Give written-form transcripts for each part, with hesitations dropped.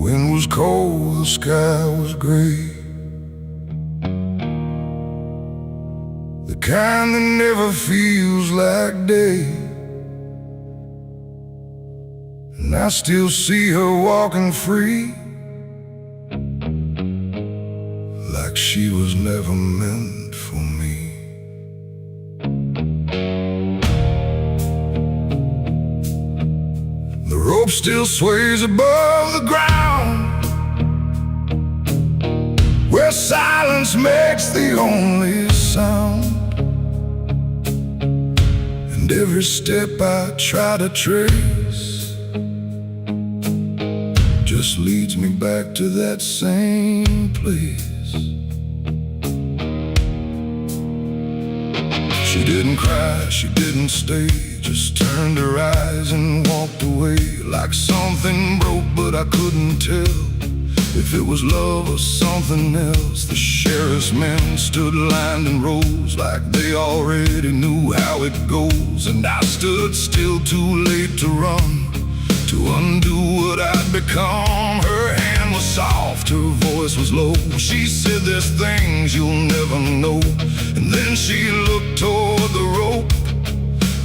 wind was cold, the sky was gray, the kind that never feels like day. And I still see her walking free, like she was never meant for me. The rope still sways above the ground, where silence makes the only sound. And every step I try to trace just leads me back to that same place. She didn't cry, she didn't stay, just turned her eyes and walked away. Like something broke, but I couldn't tell if it was love or something else. The sheriff's men stood lined in rows, like they already knew how it goes. And I stood still, too late to run, to undo what I'd become. Her hand was soft, her voice was low. She said, "There's things you'll never know." And then she looked toward the rope,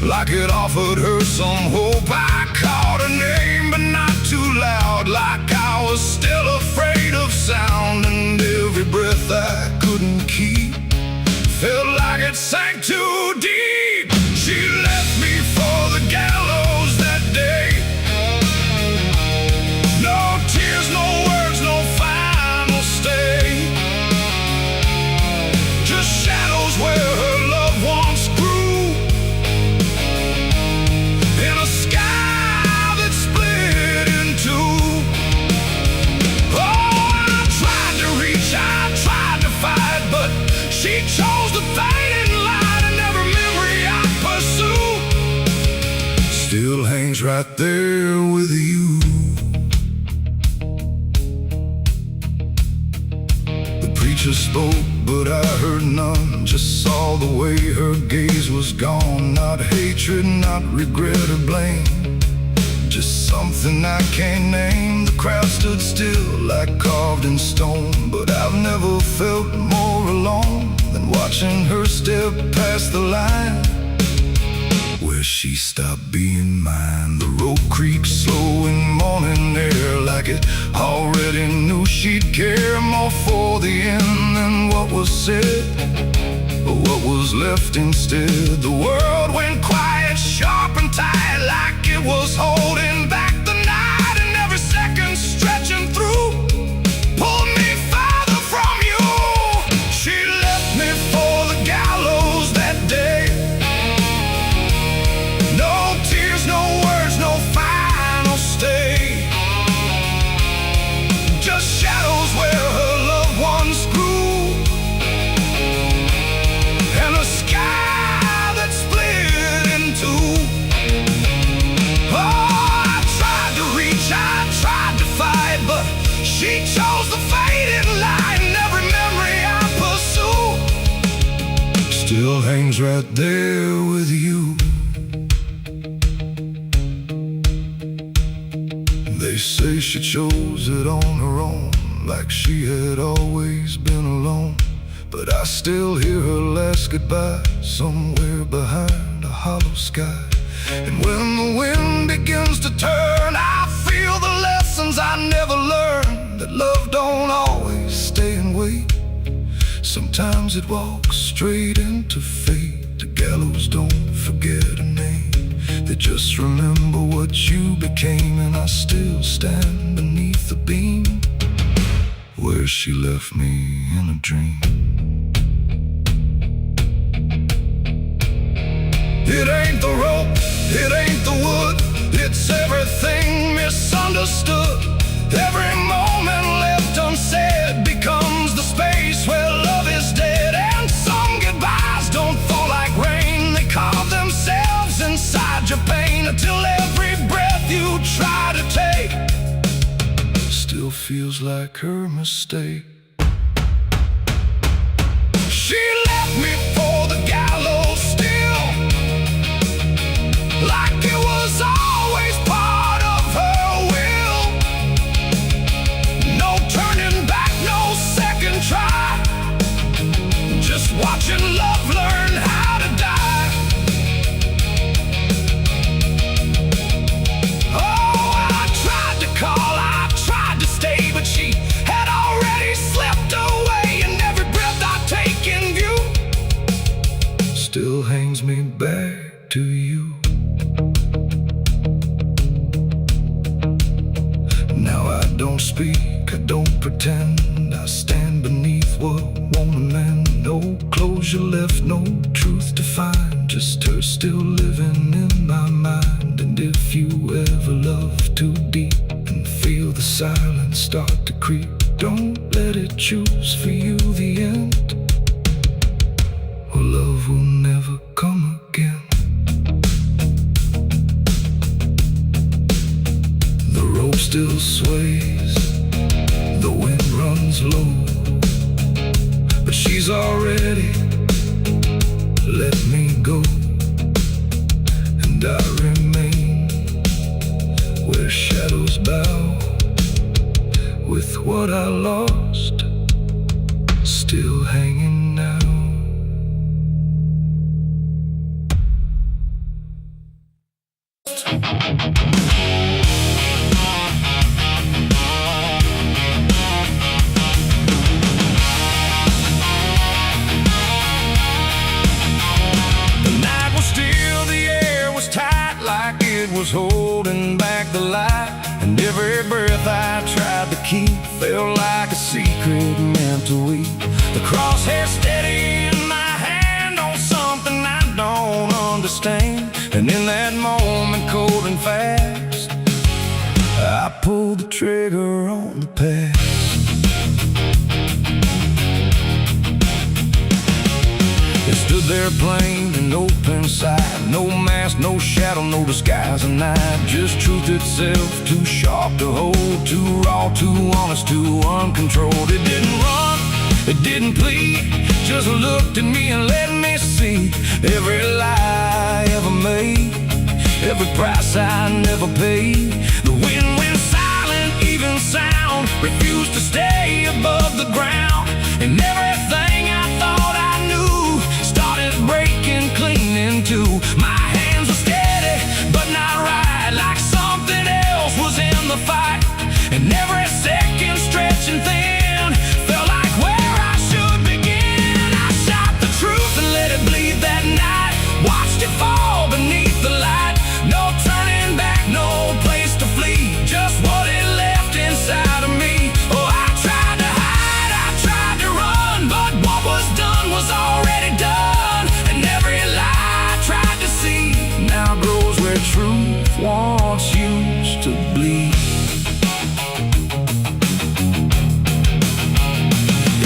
like it offered her some hope. I called her name, but not too loud, like I was still afraid of sound. And every breath I couldn't keep felt like it sank too deep. She left me for the gallows that day. No tears, no words, no final stay, just shadows where her loved ones grew, in a sky that split in two. Oh, I tried to reach, I tried to fight, but she chose the fading light, and every memory I pursue still hangs right there with you. The preacher spoke, but I heard none, just saw the way her gaze was gone. Not hatred, not regret or blame, just something I can't name. The crowd stood still, like carved in stone, but I've never felt more alone than watching her step past the line where she stopped being mine. The rope creaked slow in morning air, like it already knew she'd care more for the end than what was said, but what was left instead. The world went quiet, sharp and tight, like it was holding back the night, and every second stretching through pulled me farther from you. She left me for the gallows that day. No tears, no words, no final stay, just shadows where her loved ones grew, and a sky that split in two. Oh, I tried to reach, I tried to fight, but she chose the fading light, and every memory I pursue still hangs right there with you. They say she chose it on her own, like she had always been alone. But I still hear her last goodbye somewhere behind a hollow sky. And when the wind begins to turn, I feel the lessons I never learned, that love don't always stay and wait. Sometimes it walks straight into fate. The gallows don't forget a name, they just remember what you became. And I still stand beneath the beam where she left me in a dream. It ain't the rope, it ain't the wood, it's everything misunderstood. Every moment left unsaid becomes the space where love is dead. And some goodbyes don't fall like rain, they carve themselves inside your pain, until every breath you try to take still feels like her mistake. She left me for the gallows still, like it was always part of her will. No turning back, no second try, just watching love learn how to die. Oh, I tried to call, I tried to stay, but she had already slipped away, and every breath I take in view still hangs me back to you. Now I don't speak, I don't pretend, I stand beneath what won't amend. No closure left, no truth to find, just her still living in my mind. And if you ever love too deep and feel the silence start to creep, don't let it choose for you the end, or love will never come again. The rope still sways, the wind runs low, but she's already let me go, and I remain where shadows bow, with what I lost still hanging now. Was holding back the light, and every breath I tried to keep felt like a secret meant to weep. The crosshair steady in my hand on something I don't understand, and in that moment, cold and fast, I pulled the trigger on the past. It stood there plain and open sight, no mask, no shadow, no disguise, and night, just truth itself, too sharp to hold, too raw, too honest, too uncontrolled. It didn't run, it didn't plead, just looked at me and let me see every lie I ever made, every price I never paid. The wind went silent, even sound refused to stay above the ground, and everything I thought I knew started breaking clean in two. My hands were steady, but not right, like something else was in the fight, and every second stretching thin felt like where I should begin. I shot the truth and let it bleed that night, watched it fall beneath the light. No turning back, no place to flee, just what it left inside of me. Oh, I tried to hide, I tried to run, but what was done was already done, and every lie I tried to see now grows where truth once used to bleed.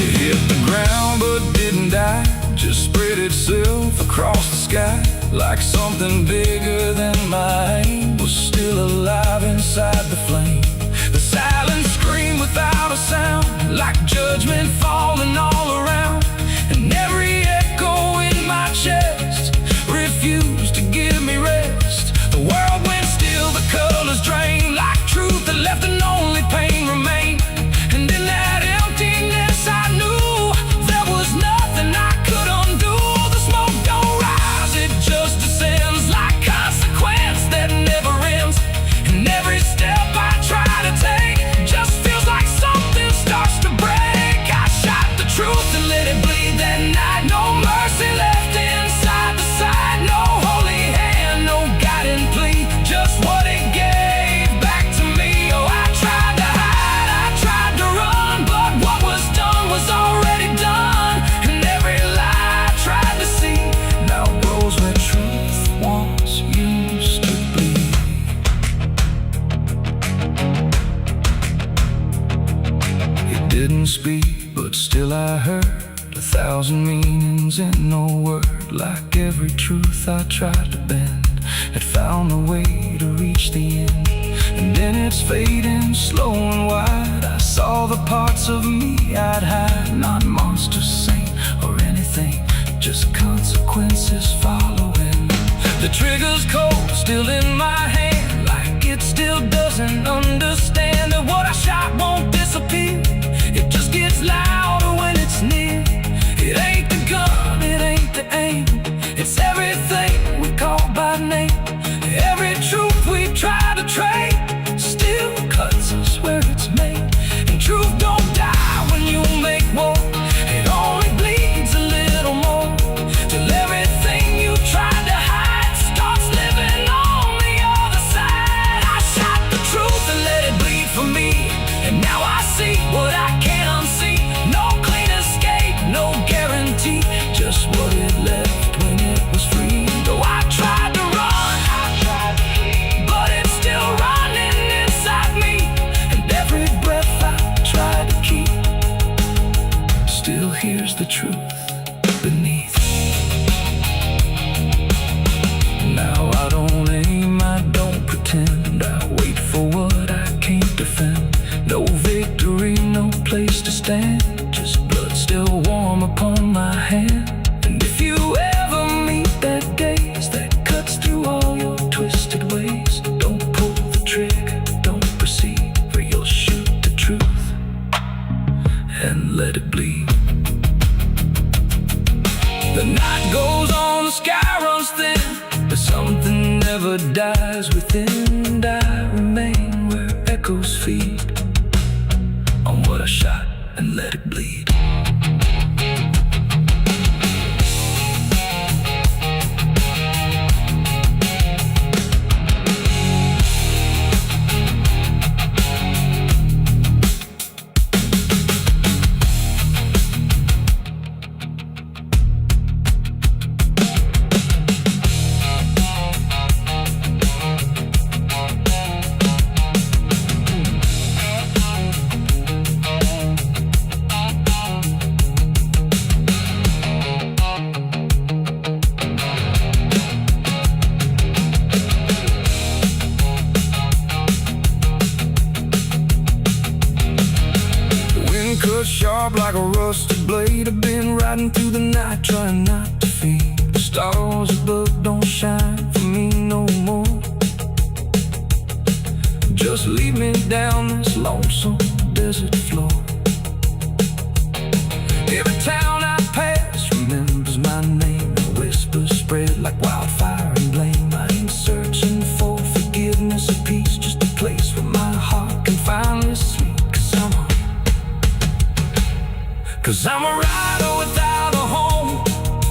It hit the ground but didn't die, just spread itself across the sky, like something bigger than my aim was still alive inside the flame. The silence screamed without a sound, like judgment falling all around, and every echo in my chest refused to give me rest. The world went still, the colors drained, like truth that left and only pain remained. And in that emptiness I knew there was nothing I could undo. The smoke don't rise, it just descends, like consequence that never ends. And every step I try to take just feels like something starts to break. I shot the truth and let it bleed that night, no mercy left inside the side, no holy hand, no guiding plea, just what it gave back to me. Oh, I tried to hide, I tried to run, but what was done was already done, and every lie I tried to see now grows where truth once used to bleed. It didn't speak, but still I heard 1,000 meanings in no word, like every truth I tried to bend had found a way to reach the end. And in its fading, slow and wide, I saw the parts of me I'd hide, not monsters, saint, or anything anything, just consequences following. The trigger's cold, still in my hand, like it still doesn't understand that what I shot won't disappear. It just gets louder when it's near. It ain't the gun, it ain't the aim, it's everything we call by name. Every truth we try to trade still cuts us where it's made. And truth don't die when you make war, it only bleeds a little more, till everything you tried to hide starts living on the other side. I shot the truth and let it bleed for me, and now I see what I can't unsee. No clean escape, no guarantee, just what it left when it was free. Though I tried to run, but it's still running inside me, and every breath I try to keep still hears the truth beneath. Now I don't aim, I don't pretend, I wait for what I can't defend. No victory, no place to stand, just blood still warm upon my hand. And if you ever meet that gaze that cuts through all your twisted ways, don't pull the trigger, don't proceed, for you'll shoot the truth and let it bleed. The night goes on, the sky runs thin, but something never dies within. And I remain where echoes feed on what I shot and let it bleed. Cut sharp like a rusted blade, I've been riding through the night trying not to fade. The stars above don't shine for me no more. Just lead me down this lonesome desert floor. Every town I pass remembers my name, and whispers spread like wildfire and blame. I ain't searching for forgiveness or peace, just a place where my heart can finally sleep. Cause I'm a rider without a home,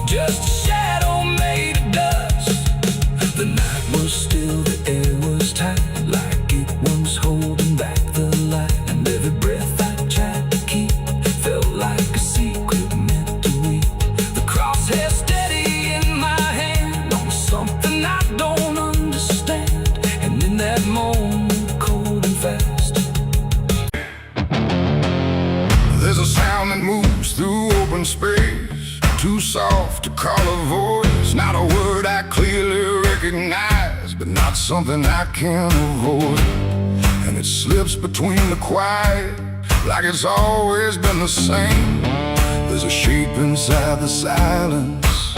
just a shadow made of dust. The night was still, the air was tight, like it was holding back the light. And every breath I tried to keep felt like a secret meant to weep. The crosshair steady in my hand on something I don't understand. And in that moment, cold and fast, there's a sound that moves through open space, too soft to call a voice. Not a word I clearly recognize, but not something I can avoid. And it slips between the quiet, like it's always been the same. There's a shape inside the silence,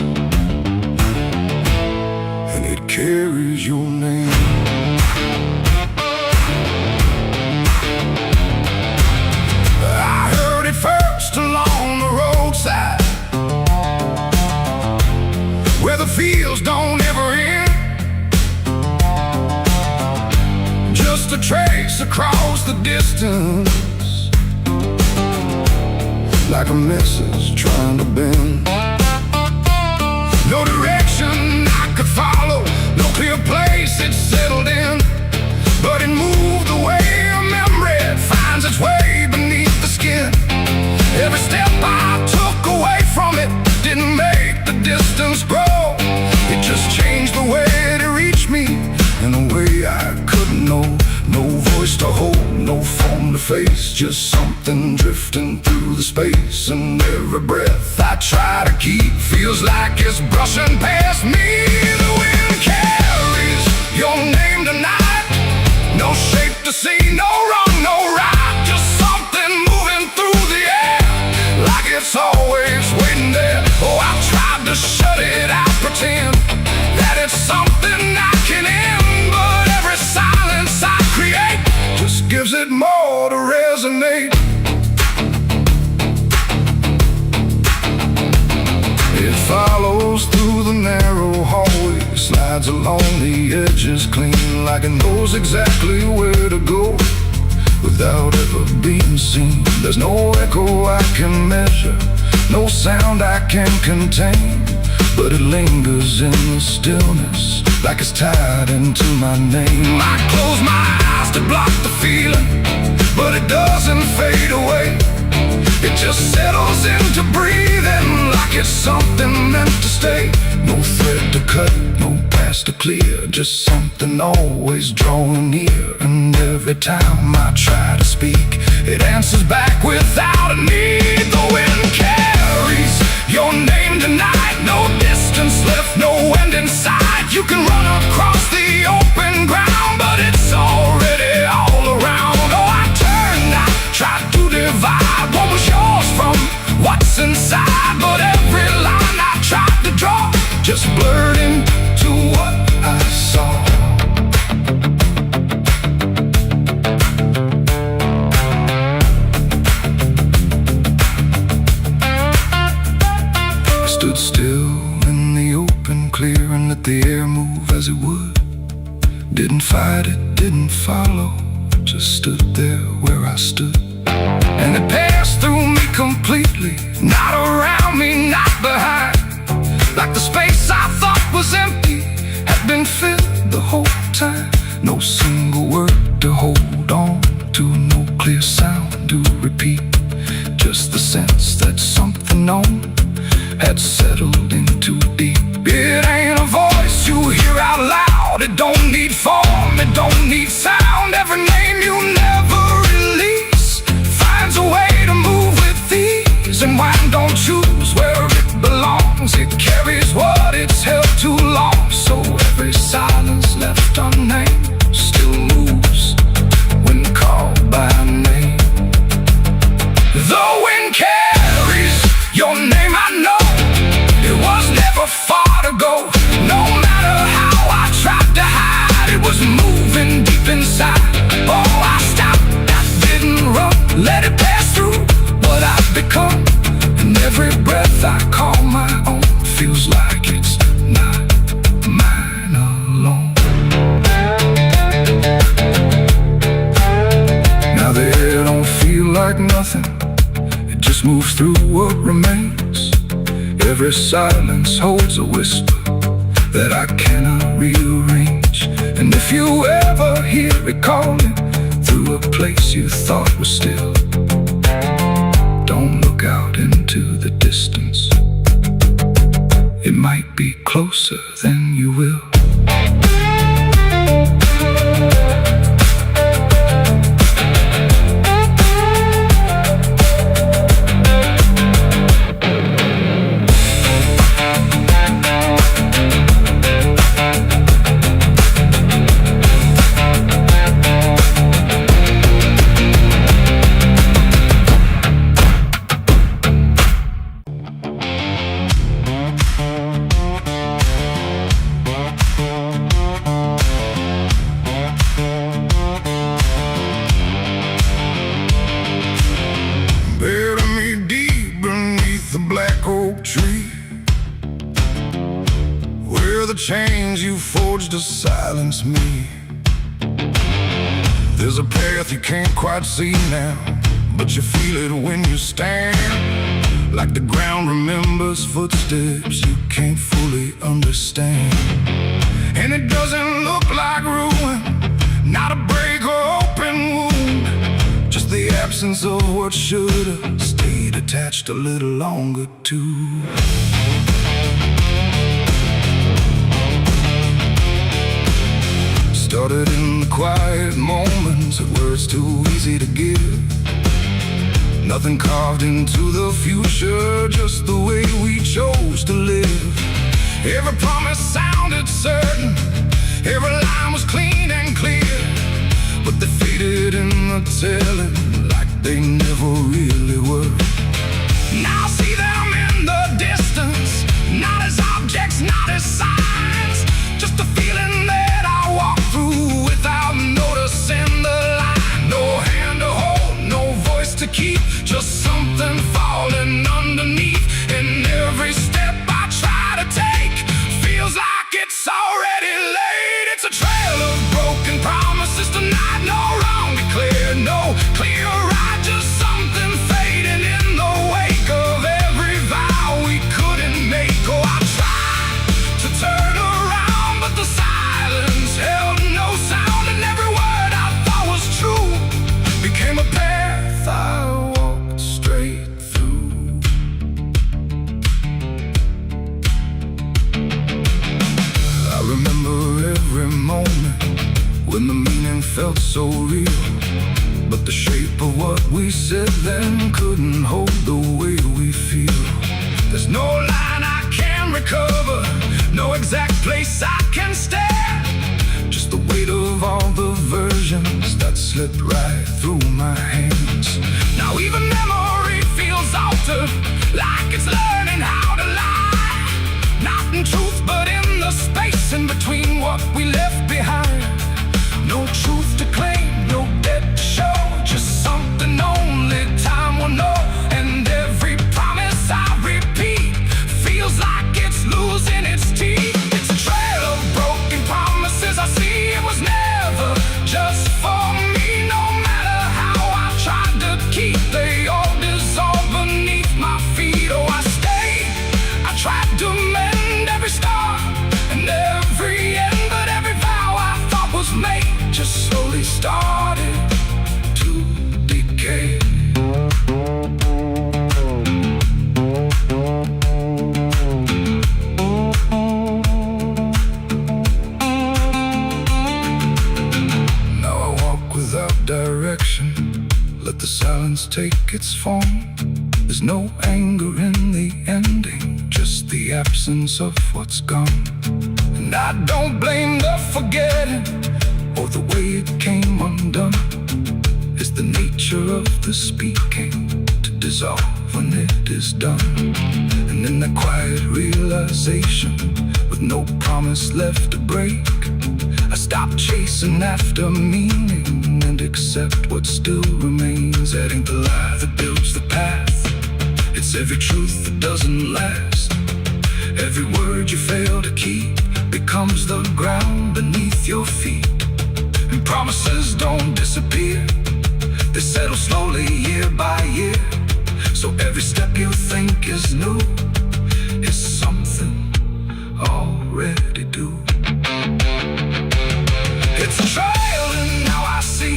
and it carries your name. First along the roadside, where the fields don't ever end, just a trace across the distance, like a message trying to bend. No direction I could follow, no clear place it settled in, but it moved the way a memory finds its way beneath the skin. Every step I took away from it didn't make the distance grow. It just changed the way it reached me in a way I couldn't know. No voice to hold, no form to face, just something drifting through the space. And every breath I try to keep feels like it's brushing past me. The wind carries your name tonight, no shape to see, no wrong, no right, just something moving through the air, like it's always waiting there. Oh, fade. It follows through the narrow hallway, slides along the edges clean, like it knows exactly where to go without ever being seen. There's no echo I can measure, no sound I can contain, but it lingers in the stillness like it's tied into my name. I close my eyes to block the feeling, but it doesn't fade away. It just settles into breathing like it's something meant to stay. No thread to cut, no path to clear, just something always drawing near. And every time I try to speak, it answers back without a need. The wind carries your name tonight, no distance left, no end in sight. You can run across the open ground, but it's already all around. Oh, I turned, I tried to divide what was yours from what's inside, but every line I tried to draw just blurred into what I saw. I stood still in the open, clear, and let the air move as it would. Didn't fight it, didn't follow, just stood there where I stood. And it passed through me completely, not around me, not behind. Like the space I thought was empty had been filled the whole time. No single word to hold on to, no clear sound to repeat, just the sense that something known had settled in too deep. It ain't a voice you hear out loud, it don't need form, it don't need sound. Every name you never release finds a way to move with ease. And wine don't choose where it belongs, it carries what it's held too long. So every silence left unnamed still moves when called by name. The wind carries your name, I know it was never far to go. No matter how I tried to hide, it was moving deep inside. Oh, I stopped, I didn't run, let it pass through what I've become. And every breath I call my own feels like it's not mine alone. Now the air don't feel like nothing, it just moves through what remains. Every silence holds a whisper that I cannot rearrange. And if you ever hear it calling through a place you thought was still, don't look out into the distance, it might be closer than you will. Tree where the chains you forged to silence me. There's a path you can't quite see now, but you feel it when you stand. Like the ground remembers footsteps you can't fully understand. And it doesn't look like ruin, not a break or open wound, just the absence of what should've stayed attached a little longer too. Started in the quiet moments where it's too easy to give. Nothing carved into the future, just the way we chose to live. Every promise sounded certain, every line was clean and clear, but they faded in the telling like they never really were. Now I see them in the distance, not as objects, not as signs, just a feeling that I walk through without noticing the line. No hand to hold, no voice to keep, just something falling underneath. And every step I try to take feels like it's already late. It's a trail of broken promises tonight, no wrong declared, no clear right, just something fading in the wake of every vow we couldn't make. Oh, I tried to turn around, but the silence held no sound, and every word I thought was true became a path I walked straight through. I remember every moment when the meaning felt so real, but the shape of what we said then couldn't hold the way we feel. There's no line I can recover, no exact place I can stand, just the weight of all the versions that slipped right through my hands. Now even memory feels altered, like it's learning how to lie, not in truth but in the space in between what we left behind. No truth to claim, no debt to show, just something only time will know. And every promise I repeat feels like it's losing its teeth. It's a trail of broken promises I see. It was never just for me. No matter how I tried to keep, they all dissolve beneath my feet. Oh, I stayed, I tried to mend every star and every end, but every vow I thought was made just slowly started to decay. Now I walk without direction, let the silence take its form. There's no anger in the ending, just the absence of what's gone. And I don't blame the forgetting or the way it came undone. It's the nature of the speaking to dissolve when it is done. And in the quiet realization, with no promise left to break, I stop chasing after meaning and accept what still remains. That ain't the lie that builds the path, it's every truth that doesn't last. Every word you fail to keep becomes the ground beneath your feet. And promises don't disappear, they settle slowly year by year. So every step you think is new is something already due. It's a trail and now I see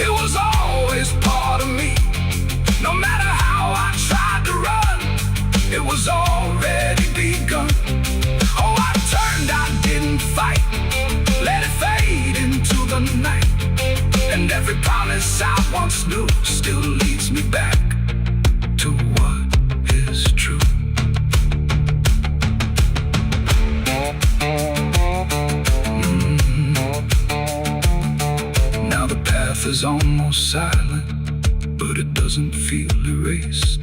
it was always part of me. No matter how I tried to run, it was already begun. Oh, I turned, I didn't fight, let it fade into the night. And every promise I once knew still leads me back to what is true. Now the path is almost silent, but it doesn't feel erased.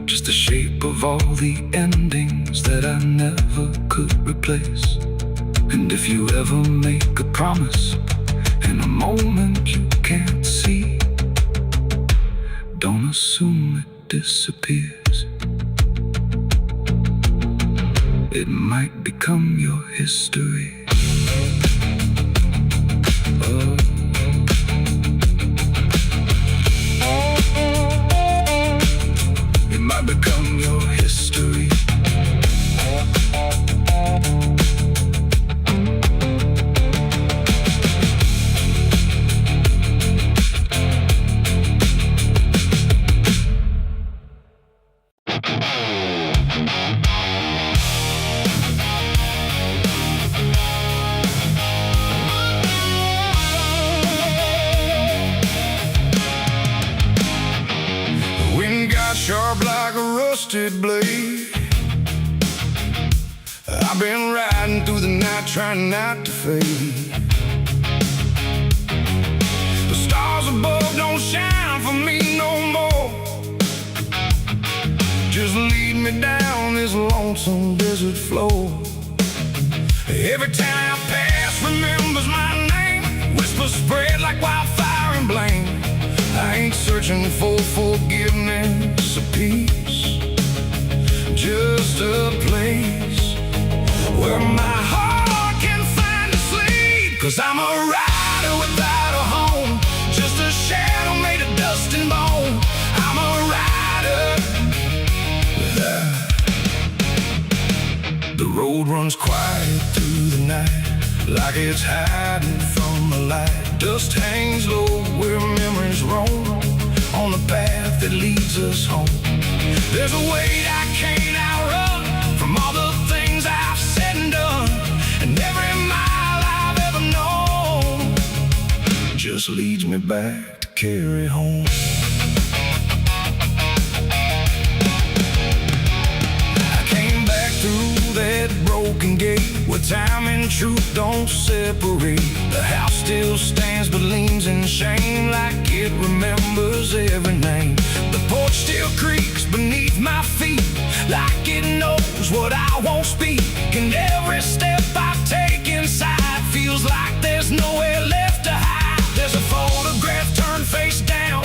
Just the shape of all the endings that I never could replace. And if you ever make a promise in a moment you can't see, don't assume it disappears. It might become your history. Oh. It might become your history. Sharp like a rusted blade, I've been riding through the night trying not to fade. The stars above don't shine for me no more, just lead me down this lonesome desert floor. Every town I pass remembers my name, whispers spread like wildfire and blame. I ain't ain't searching for forgiveness or peace, just a place where my heart can find a sleep. 'Cause I'm a rider without a home, just a shadow made of dust and bone. I'm a rider. The road runs quiet through the night, like it's hiding from the light. Dust hangs low where memories roam, on the path that leads us home. There's a weight I can't outrun, from all the things I've said and done, and every mile I've ever known just leads me back to carry home. I came back through that broken gate, where time and truth don't separate. The house still stands but leans in shame, like it remembers every name. The porch still creaks beneath my feet, like it knows what I won't speak. And every step I take inside feels like there's nowhere left to hide. There's a photograph turned face down,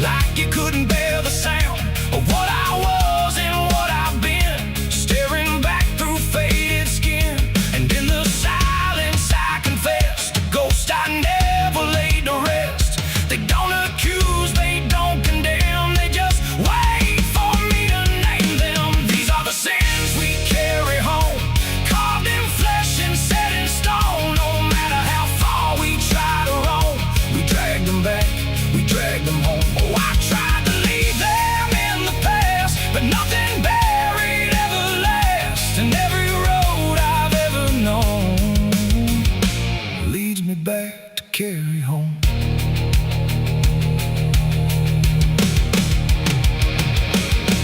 like you couldn't bear the sound of what I was and what I've been, staring back through faded skin. And in the silence I confess, the ghost I never laid to rest. They don't accuse, they don't condemn, they just wait for me to name them. These are the sins we carry home, carved in flesh and set in stone. No matter how far we try to roam, we drag them back, we drag them home. Oh, I tried to leave them in the past, but nothing buried ever lasts. And every road I've ever known leads me back to carry home.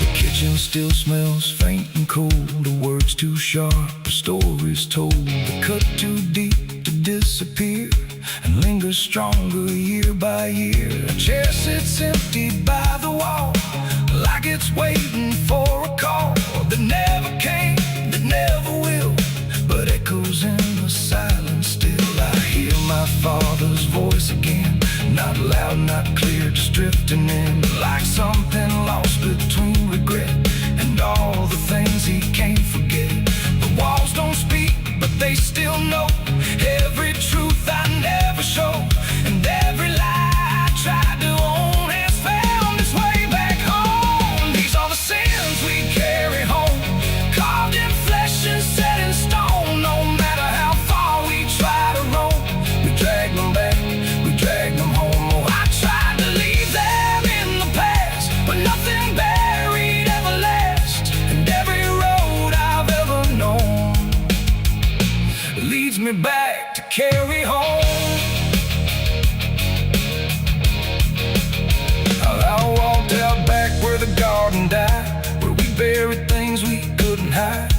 The kitchen still smells faint and cold, the words too sharp, the stories told. The cut too deep to disappear, and lingers stronger year by year. A chair sits empty by the wall, like it's waiting for a call that never came, that never will, but echoes in the silence still. I hear my father's voice again, not loud, not clear, just drifting in, like something lost between regret and all the things he can't forget. The walls don't speak, but they still know every truth I never showed, and every lie I tried to own has found its way back home. These are the sins we carry home, carved in flesh and set in stone. No matter how far we try to roam, we drag them back, we drag them home. Oh, I tried to leave them in the past, but nothing buried ever lasts. And every road I've ever known leads me back to carry home. I walked out back where the garden died, where we buried things we couldn't hide.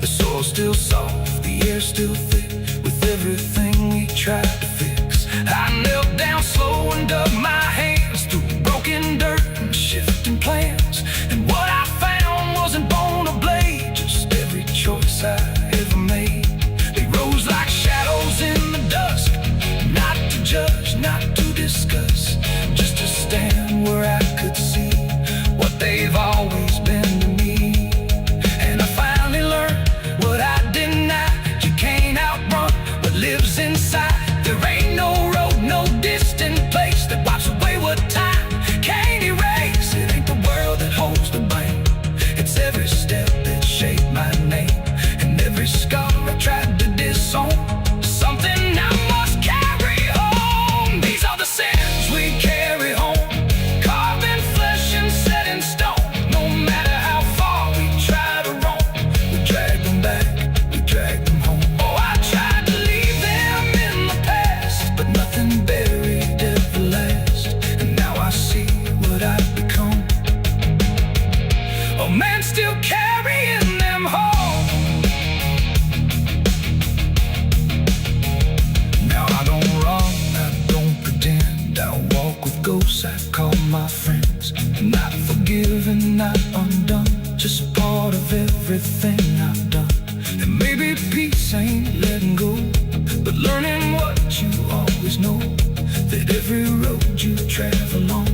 The soil's still soft, the air's still thick, with everything we tried to fix. I knelt down slow and dug my hands through broken dirt and shifting plans. And what I found wasn't bone or blade, just every choice I ever made. They rose like shadows in the dusk, not to judge, not to discuss, just to stand where I could see what they've always been to me. And I finally learned what I denied: you can't outrun what lives inside. There ain't no road, no distant place that wipes away what time can't erase. It ain't the world that holds the blame, it's every step that shaped my name, and every scar I tried to disown, something I must carry home. These are the sins we carry home, carved in flesh and set in stone. No matter how far we try to roam, we drag them back, we drag them home. Oh, I tried to leave them in the past, but nothing buried ever lasts. And now I see what I've become, a man still carrying them home. Now I don't run, I don't pretend, I walk with ghosts I call my friends. Not forgiven, not undone, just part of everything I've done. And maybe peace ain't letting go, but learning what you always know, that every road you travel on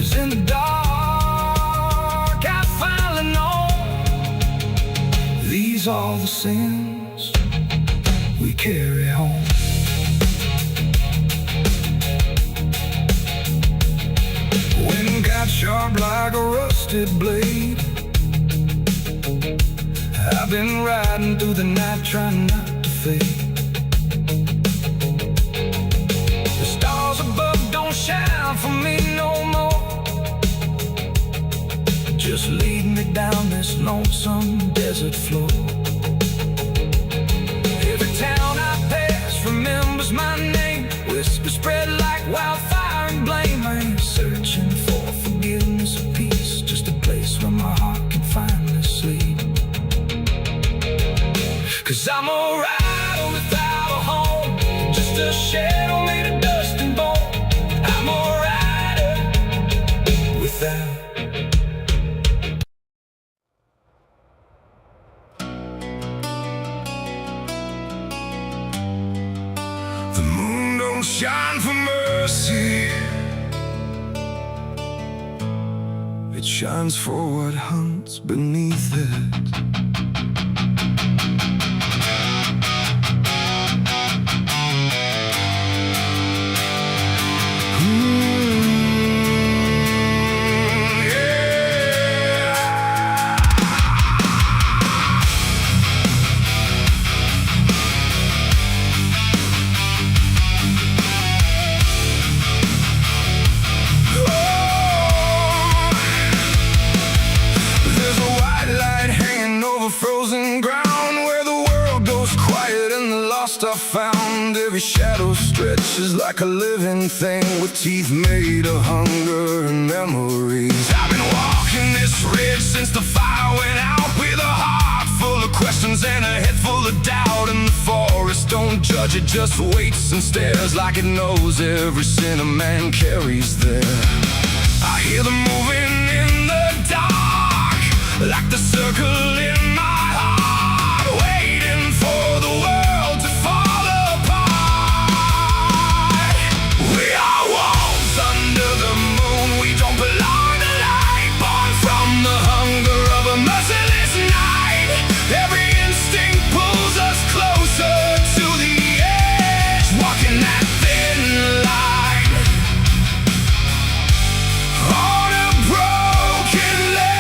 'Cause in the dark I finally know these are the sins we carry home. Wind got sharp like a rusted blade. I've been riding through the night trying not to fade. The stars above don't shine for me no more. Just lead me down this lonesome desert floor. Every town I pass remembers my name. Whispers spread like wildfire and blame. I ain't searching for forgiveness or peace, just a place where my heart can finally sleep. 'Cause I'm a rider without a home, just a shadow made of dust and bone. I'm a rider without. The moon don't shine for mercy, it shines for what hunts beneath it. Frozen ground where the world goes quiet and the lost are found. Every shadow stretches like a living thing with teeth made of hunger and memories. I've been walking this ridge since the fire went out, with a heart full of questions and a head full of doubt. And the forest don't judge, it just waits and stares like it knows every sin a man carries there. I hear them moving in the dark, like the circle in my heart, waiting for the world to fall apart. We are wolves under the moon, we don't belong to light, born from the hunger of a merciless night. Every instinct pulls us closer to the edge, walking that thin line on a broken ledge.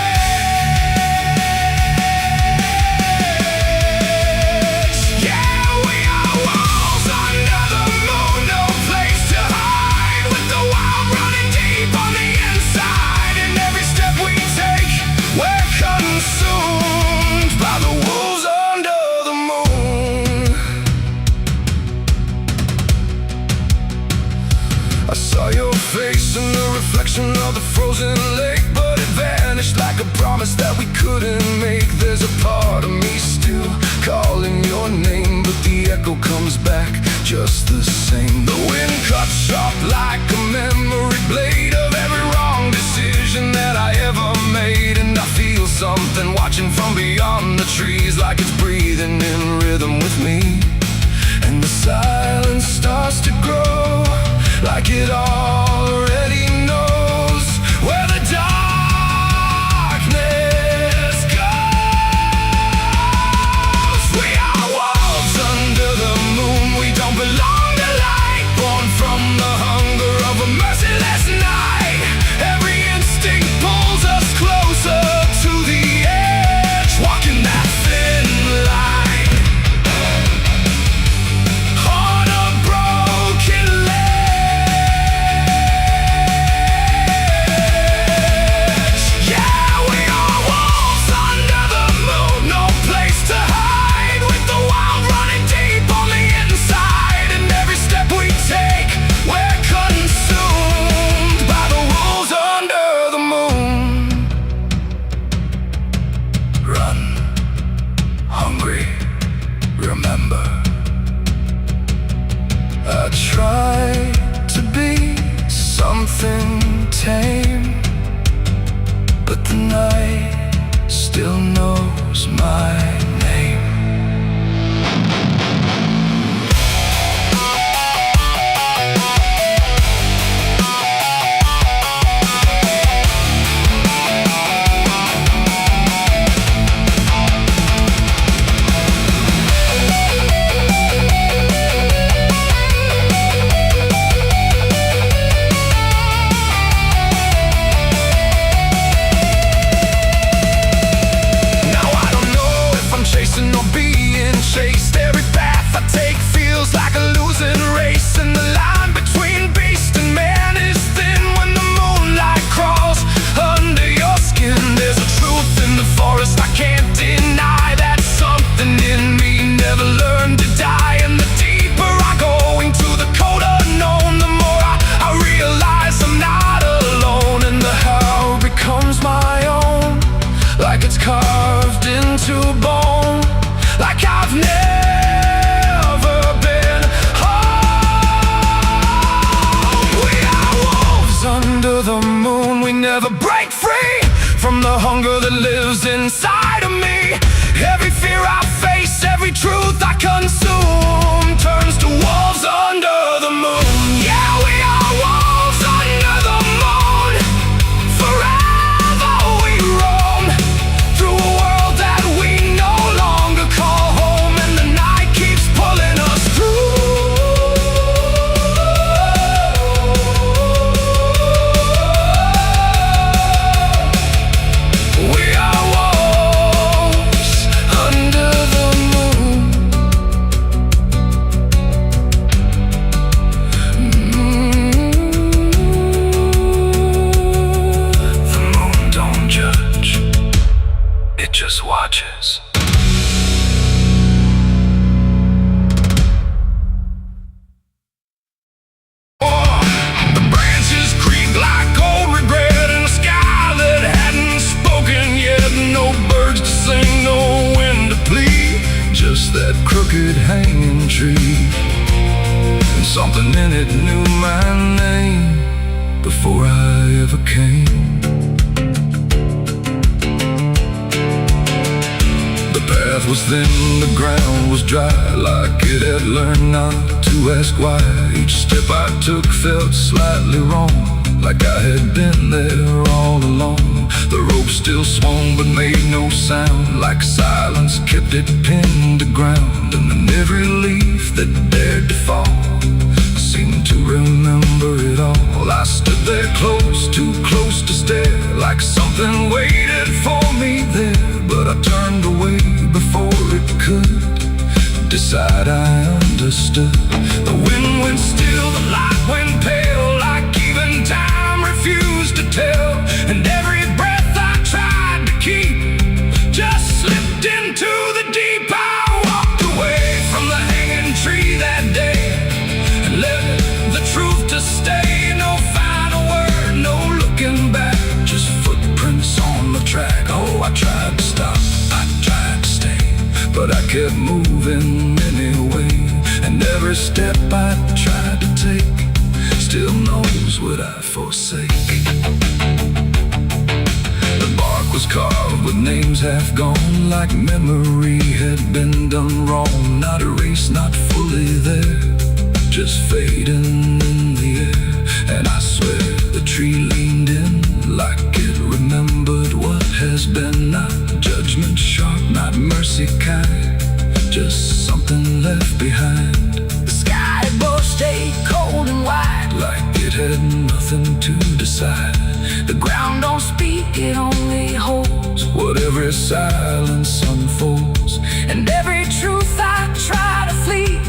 Yeah, we are wolves under the moon, no place to hide, with the wild running deep on the inside. And every step we take, we're consumed by the wolves under the moon. I saw your face in the reflection of the frozen lake, but it vanished like a promise that we couldn't make. There's a part of me still calling your name, but the echo comes back just the same. The wind cuts sharp like a memory blade of every wrong decision that I ever made. And I feel something watching from beyond the trees, like it's breathing in rhythm with me. And the silence starts to grow, like it already knows where the darkness goes. We are wolves under the moon, we don't belong to light, born from the hunger of a merciless night. Every instinct pulls us closer to the edge, walking that thin line on a broken ledge. Yeah, we are wolves under the moon, no place to hide, with the wild running deep on the inside. And every step we take, we're consumed by the wolves under the moon. Run, hungry, remember. I try to be something tame, but the night still knows my name. never break free from the hunger that lives inside of me. Every fear I face, every truth I consume turns to wolves under the moon. Yeah, we are wolves under the moon. Forever we roam through a world that we no longer call home, and the night keeps pulling us through. We are wolves under the moon. The moon don't judge, it just watches. The branches creak like old regret in a sky that hadn't spoken yet. No birds to sing, no wind to plead, just that crooked hanging tree. And something in it knew my name before I ever came. The path was thin, the ground was dry, like it had learned not to ask why. Each step I took felt slightly wrong, like I had been there all along. The rope still swung but made no sound, like silence kept it pinned to ground. And then every leaf that dared to fall seemed to remember it all. I stood there close, too close to stare, like something waited for me there. But I turned away before it could decide I understood. The wind went still, the light went pale, like even time refused to tell. And every breath I tried to keep just slipped into the deep. I walked away from the hanging tree that day and left the truth to stay. No final word, no looking back, just footprints on the track. Oh, I tried to stop, I tried to stay, but I kept moving anyway. And every step I tried to take still knows what I forsake. The bark was carved with names half gone, like memory had been done wrong. Not erased, not fully there, just fading in the air. And I swear the tree leaned in like it remembered what has been. Not judgment sharp, not mercy kind, just something left behind. The sky above stayed cold and white, like it had nothing to decide. The ground don't speak, it only holds what every silence unfolds. And every truth I try to flee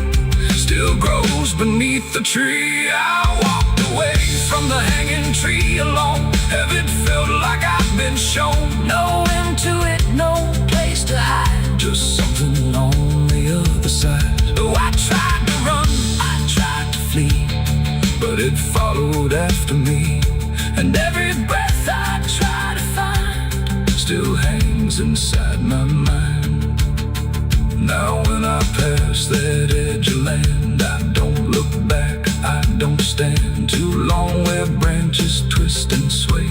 still grows beneath the tree. I walked away from the hanging tree alone. Heaven felt like I'd been shown. No end to it, no place to hide, just something on the other side. Oh, I tried to run, I tried to flee, but it followed after me. And every breath I try to find still hangs inside my mind. Now when I pass that edge of land, I don't look back, I don't stand too long where branches twist and sway,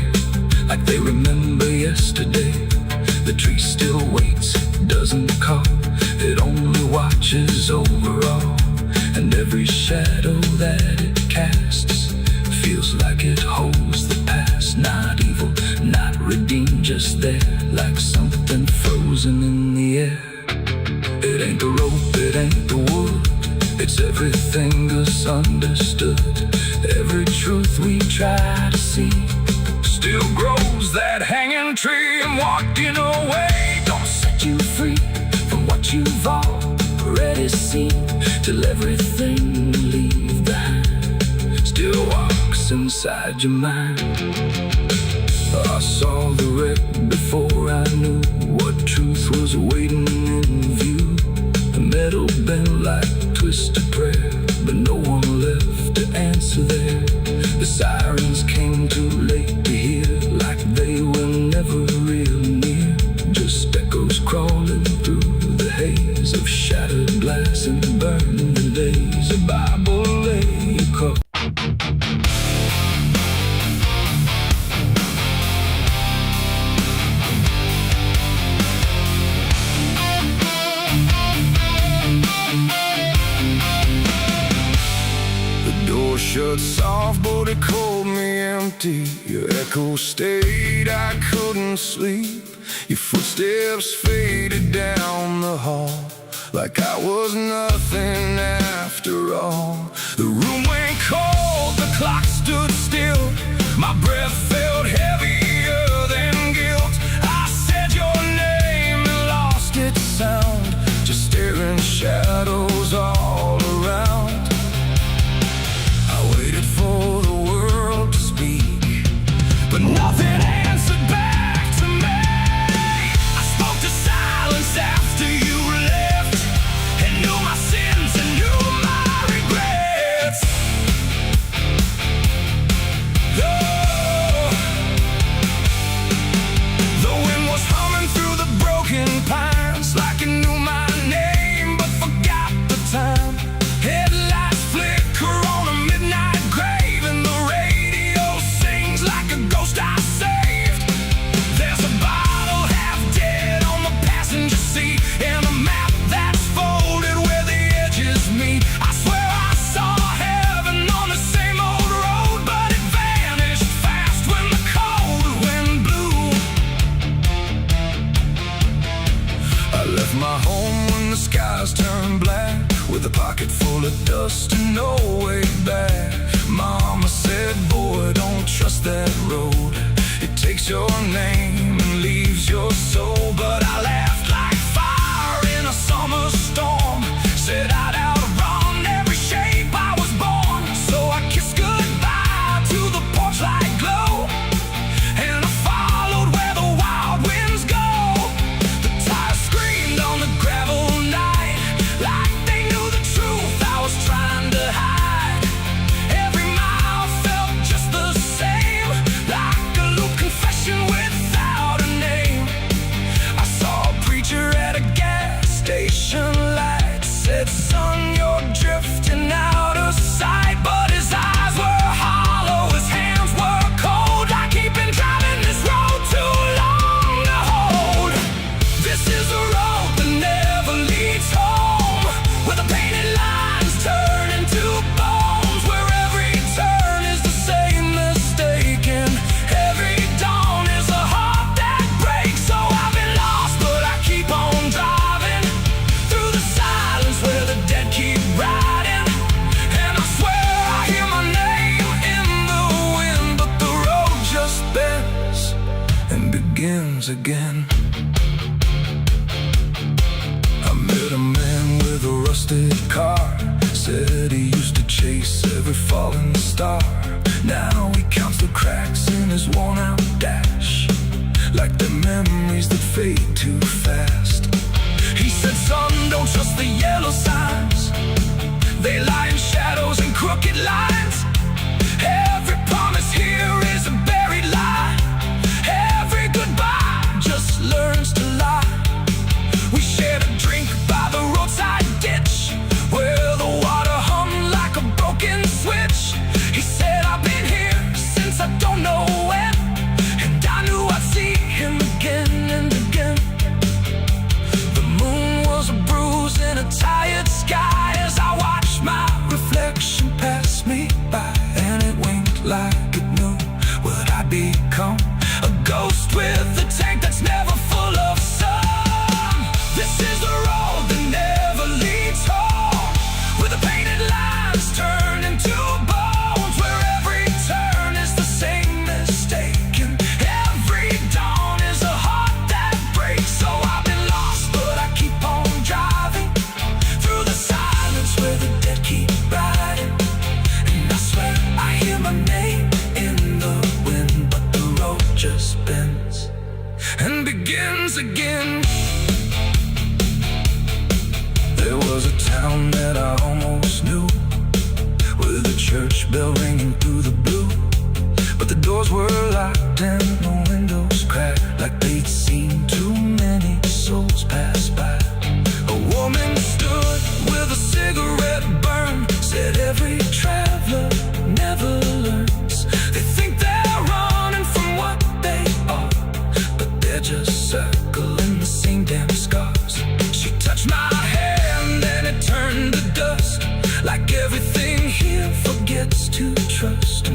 like they remember yesterday. The tree still waits, doesn't call, it only watches over all. And every shadow that it casts feels like it holds the past. Not evil, not redeemed, just there, like something frozen in the air. It ain't the rope, it ain't the wood, it's everything misunderstood. Every truth we try to see still grows that hanging tree. And walking away don't set you free from what you've already seen, till everything you leave behind still walks inside your mind. I saw the wreck before I knew what truth was waiting in view. The metal bent like twisted prayer, but no one left to answer there. The sirens came too late to hear, like they were never real near, just echoes crawling through the haze of shattered glass and burning days. A Bible lay across. off, but it called me empty. Your echo stayed, I couldn't sleep. Your footsteps faded down the hall, like I was nothing after all. The room went cold, the clock stood still. My breath felt heavier than guilt. I said your name and lost its sound, just staring shadows all around. I waited for the world to speak, but nothing answered back to me. I spoke to silence after you left, and knew my sins and knew my regrets. Oh, the wind was humming through the broken pines, like it knew my name but forgot the time. Headlights flicker on a midnight grave, and the radio sings like a ghost I saved. There's a bottle half dead on the passenger seat, and a map that's folded where the edges meet. I swear I saw heaven on the same old road, but it vanished fast when the cold wind blew. I left my home when the skies turned black, with a pocket full of dust and no way back. Mama said, boy, don't trust that road. It takes your name and leaves your soul. But I laughed like fire in a summer storm, said I'd outrun every shape I was born. So I kissed goodbye to the porch light glow, and I followed where the wild winds go. The tires screamed on the gravel night, like they knew the truth I was trying to hide. Every mile felt just the same, like a loop confession without a name. I saw a preacher at a gas station light, said, son, you're drifting out of sight. But his eyes were hollow, his hands were cold, like he'd been driving this road too long to hold. This is a road that never leads home, where the painted lines turn into bones, where every turn is the same mistake, and every dawn is a heart that breaks. So I've been lost, but I keep on driving through the silence where the dead keep riding. And I swear I hear my name in the wind, but the road just bends and begins again. I met a man with a rusted car, said he used to chase every falling star. Now he counts the cracks in his worn-out dash, like the memories that fade too fast. He said, son, don't trust the yellow signs, they lie in shadows and crooked lines. Every promise here is a buried lie, every goodbye just learns to lie. We shared a drink by the roadside ditch, where the water hummed like a broken switch. He said, I've been here since I don't know when, and I knew I'd see him again and again. The moon was a bruise in a tired sky, as I watched my reflection pass me by, and it winked like it knew what I'd become, a ghost with a tank that's never full of sun. This is the road that never leads home, where the painted lines turn into bones, where every turn is the same mistake, and every dawn is a heart that breaks. So I've been lost, but I keep on driving through the silence where the dead keep riding. And I swear I hear my name in the wind, but the road just bends and begins again. There was a town that I almost knew, with a church bell ringing through the blue, but the doors were locked and the windows cracked, like they'd seen too many souls pass by. A woman stood with a cigarette burn, said every traveler never learns. They think they're running from what they are, but they're just circling the same damn scars. She touched my hand and it turned to dust, like everything here forgets to trust.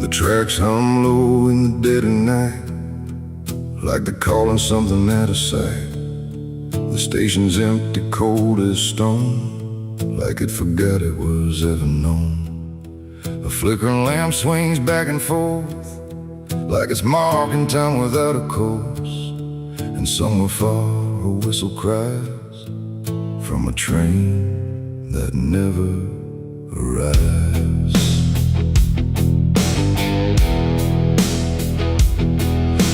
The tracks hum low in the dead of night, like they're calling something out of sight. The station's empty, cold as stone, like it forgot it was ever known. A flickering lamp swings back and forth, like it's marking time without a course. And somewhere far a whistle cries from a train that never arrives.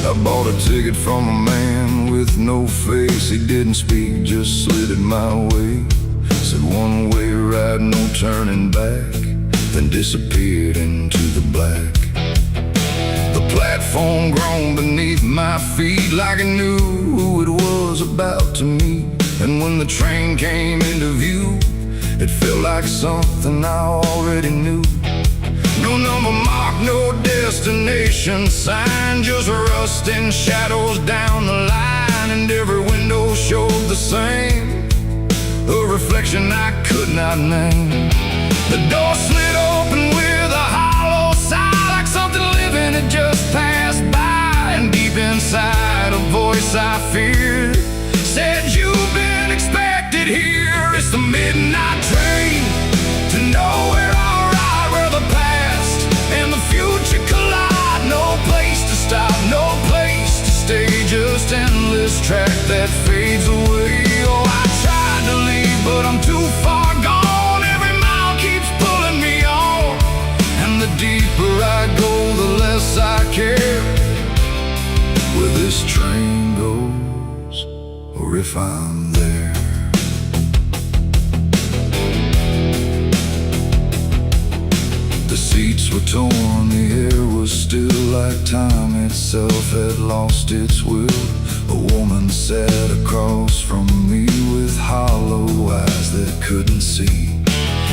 I bought a ticket from a man with no face. He didn't speak, just slid it my way. Said one way ride, no turning back, then disappeared into the black. The platform groaned beneath my feet, like it knew who it was about to meet. And when the train came into view, it felt like something I already knew. No number mark, no destination sign, just rusting shadows down the line. And every window showed the same, a reflection I could not name. The door slid open with a hollow sigh, like something living had just passed by. And deep inside a voice I feared said, "You've been expected here." It's the midnight train to nowhere, alright, where the past and the future collide. No place to stop, no place to stay, just endless track that fades away. Oh, I tried to leave, but I'm too far gone. Every mile keeps pulling me on, and the deeper I go, the less I care where this train goes, or if I'm there. The seats were torn, the air was still, like time itself had lost its will. A woman sat across from me with hollow eyes that couldn't see.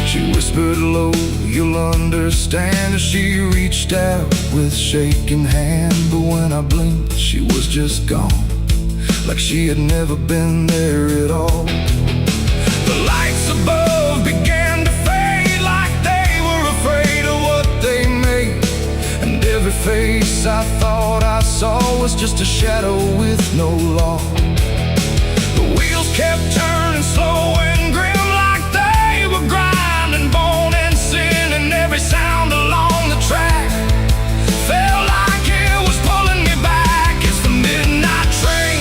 She whispered low, "You'll understand," as she reached out with shaking hand. But when I blinked, she was just gone, like she had never been there at all. The lights above began to fade, like they were afraid of what they made. And every face I thought I saw was just a shadow with no law. The wheels kept turning slow and grim, like they were grinding bone and sin. And every sound along the track felt like it was pulling me back. It's the midnight train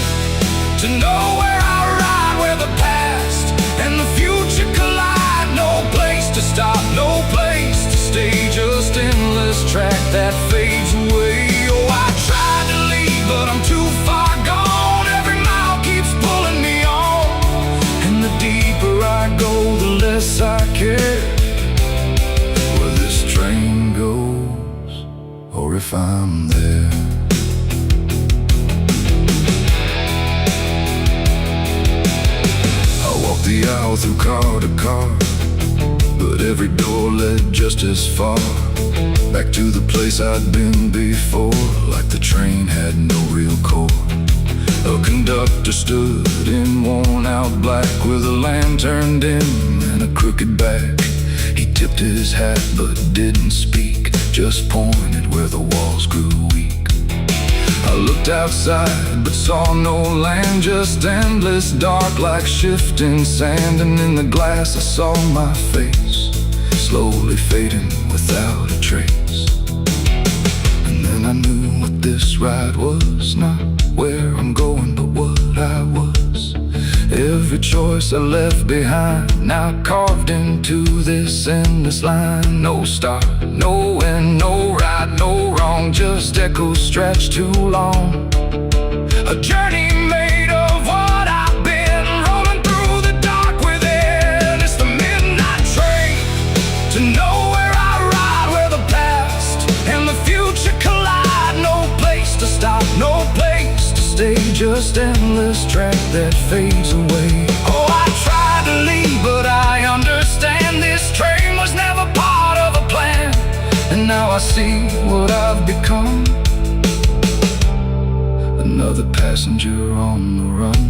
to nowhere, I ride, where the past and the future collide. No place to stop, no place to stay, just endless track that fades away. Oh, I tried to leave, but I'm too far gone. Every mile keeps pulling me on, and the deeper I go, the less I care where this train goes, or if I'm there. I walked the aisle through car to car, but every door led just as far back to the place I'd been before, like the train had no real core. A conductor stood in worn-out black with a lantern dim and a crooked back. He tipped his hat but didn't speak, just pointed where the walls grew weak. I looked outside but saw no land, just endless dark like shifting sand. And in the glass I saw my face, slowly fading without a trace. And then I knew what this ride was, not where I'm going, but what I was. Every choice I left behind, now carved into this endless line. No start, no end, no right, no wrong, just echoes stretched too long. A journey made of what I've been, rolling through the dark within. It's the midnight train to nowhere, I ride, where the past and the future collide. No place to stop, no place to stay, just endless track that fades away. Oh, I tried to leave, but I understand this train was never part of a plan. And now I see what I've become, another passenger on the run.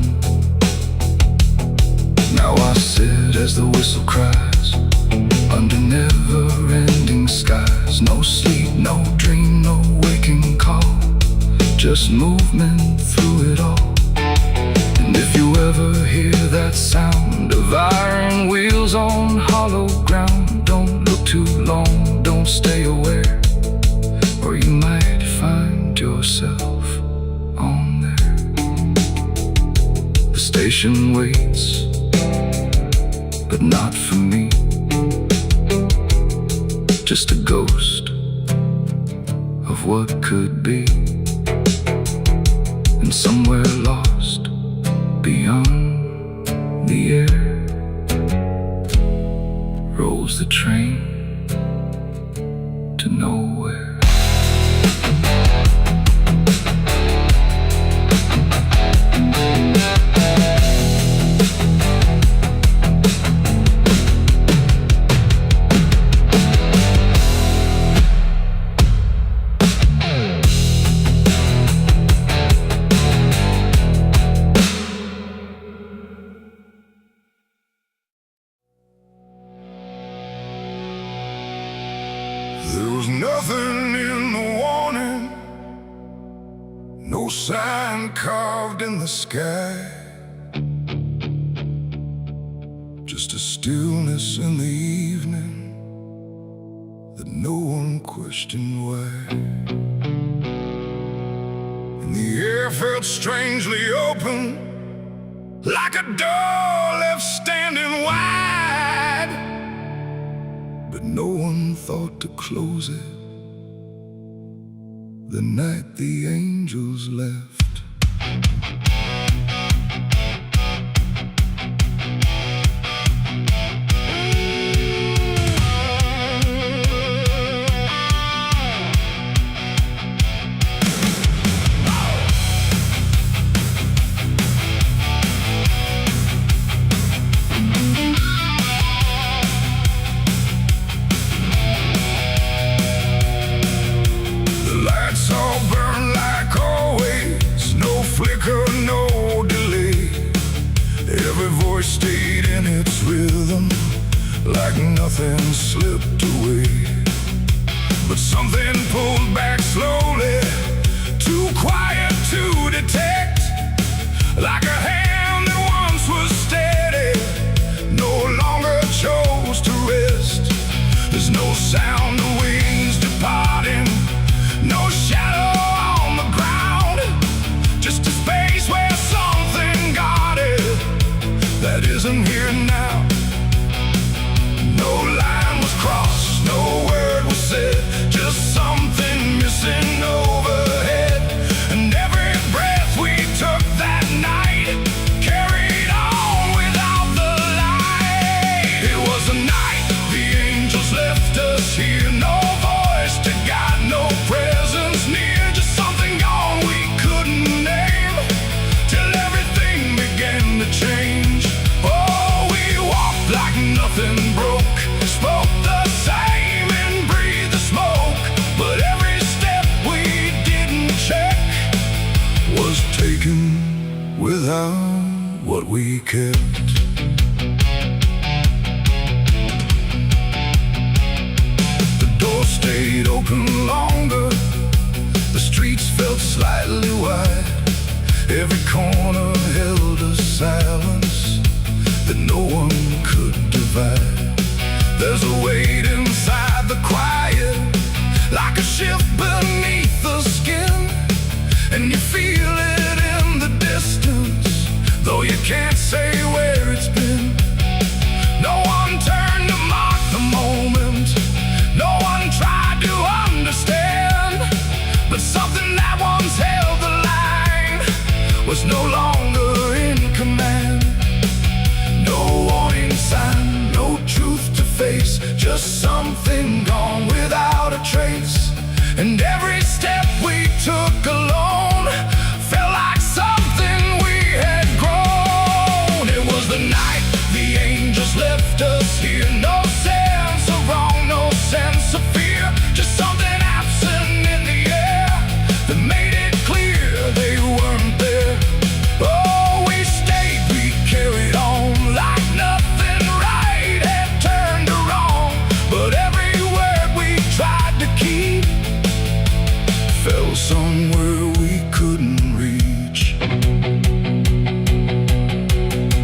Now I sit as the whistle cries under never-ending skies. No sleep, no dream, no waking call, just movement through it all. And if you ever hear that sound of iron wheels on hollow ground, don't look too long, don't stay aware, or you might find yourself on there. The station waits, but not for me. Just a ghost of what could be, and somewhere lost beyond the air rolls the train to nowhere. There was nothing in the warning, no sign carved in the sky, just a stillness in the evening that no one questioned why. And the air felt strangely open, like a door left standing wide, but no one thought to close it the night the angels left. No delay, every voice stayed in its rhythm, like nothing slipped away. But something pulled back slowly, too quiet to detect, like a hand that once was steady, no longer chose to rest. There's no sound of wings departing, no shadow on the ground, just a space where something guarded that isn't here now. No line was crossed, no word was said, just something missing overhead. And every breath we took that night carried on without the light. It was a night the angels left us here, no voice to guide, no presence near, just something gone we couldn't name, till everything began to change. Oh, we walked like nothing broke, spoke the same and breathed the smoke, but every step we didn't check was taken without what we kept. The door stayed open longer, the streets felt slightly wide, every corner held a silence that no one could divide. There's a weight inside the quiet, like a shift beneath the skin, and you feel it in the distance, though you can't say where it's been. No one turned to mark the moment, no one tried to understand, but something that once held the line was no longer in command. No warning sign, no truth to face, just something gone without a trace. And every step we took alone felt like something we had grown. It was the night the angels left us here, no sense of wrong, no sense of fear, just something absent in the air that made it clear they weren't there. Oh, we stayed, we carried on like nothing right had turned to wrong, but every word we or somewhere we couldn't reach.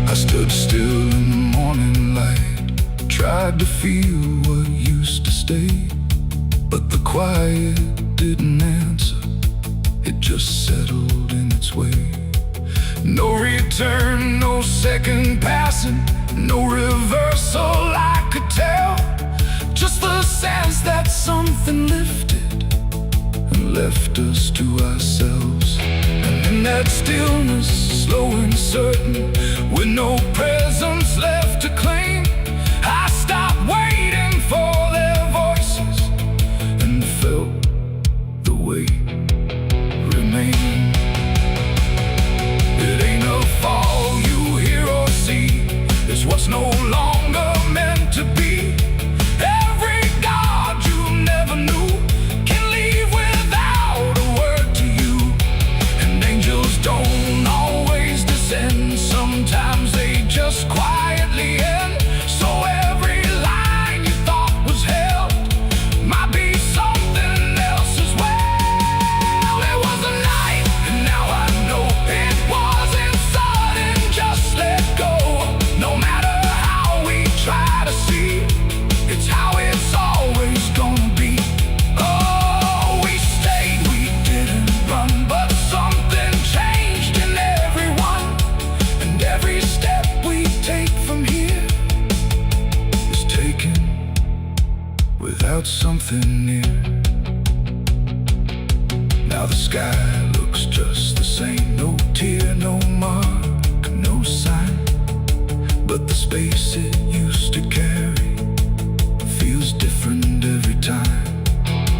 I stood still in the morning light, tried to feel what used to stay, but the quiet didn't answer, it just settled in its way. No return, no second passing, no reversal I could tell, just the sense that something lifted and left us to ourselves. And in that stillness, slow and certain, with no presence left to claim, I stopped waiting for their voices and felt the weight remain. It ain't a fall you hear or see, it's what's no longer meant to be. Every God you never knew can leave without a word to you. And angels don't always descend, sometimes they just quietly end. So every line you thought was held might be something else as well. It was a night, and now I know it wasn't sudden, just let go. No matter how we try to see, it's how it's always gonna be. Oh, we stayed, we didn't run, but something changed in everyone. And every step we take from here is taken without something near. Now the sky looks just the same, no tear, no mark, no sign, but the space it used to carry feels different every time.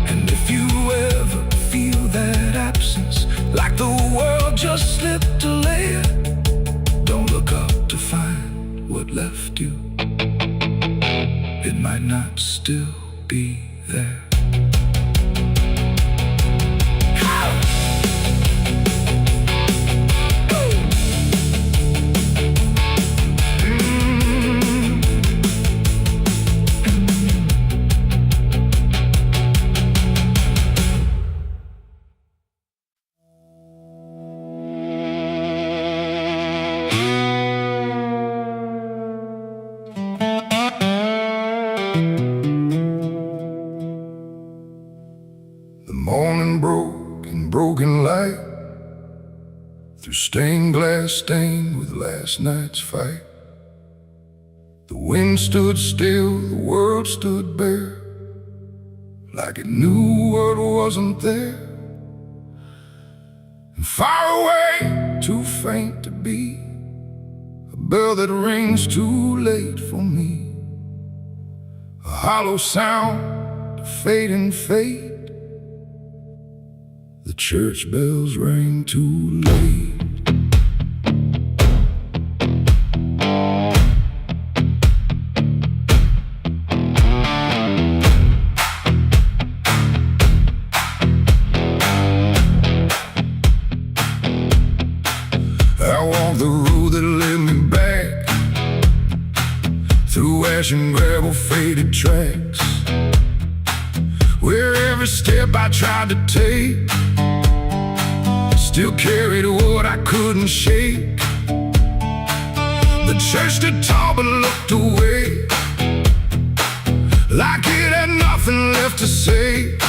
And if you ever feel that absence, like the world just slipped a layer, don't look up to find what left you. It might not still be there. Morning broke in broken light, through stained glass stained with last night's fight. The wind stood still, the world stood bare, like it knew what wasn't there. And far away, too faint to be, a bell that rings too late for me, a hollow sound, a fading fate. The church bells rang too late. I walked the road that led me back, through ash and gravel faded tracks, where every step I tried to take still carried what I couldn't shake. The church stood tall but looked away, like it had nothing left to say.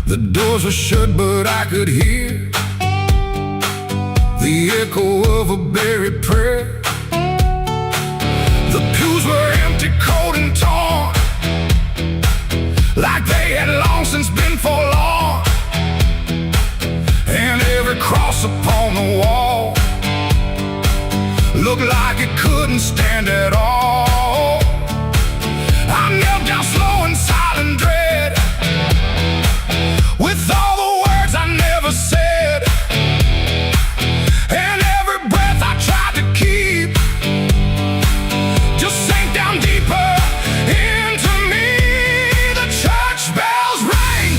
The doors were shut but I could hear the echo of a buried prayer. The pews were empty, cold and torn, like they had long since been forlorn. And every cross upon the wall looked like it couldn't stand at all. I knelt down slow in silent dread, with all the words I never said, and every breath I tried to keep just sank down deeper into me. The church bells rang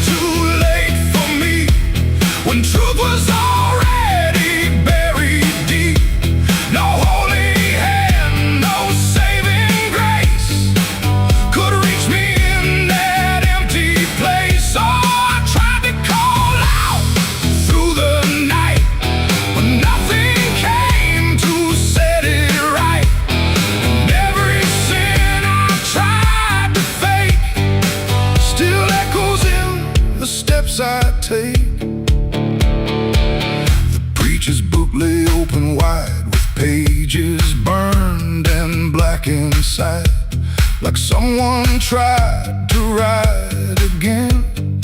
steps I take. The preacher's book lay open wide, with pages burned and black inside, like someone tried to write again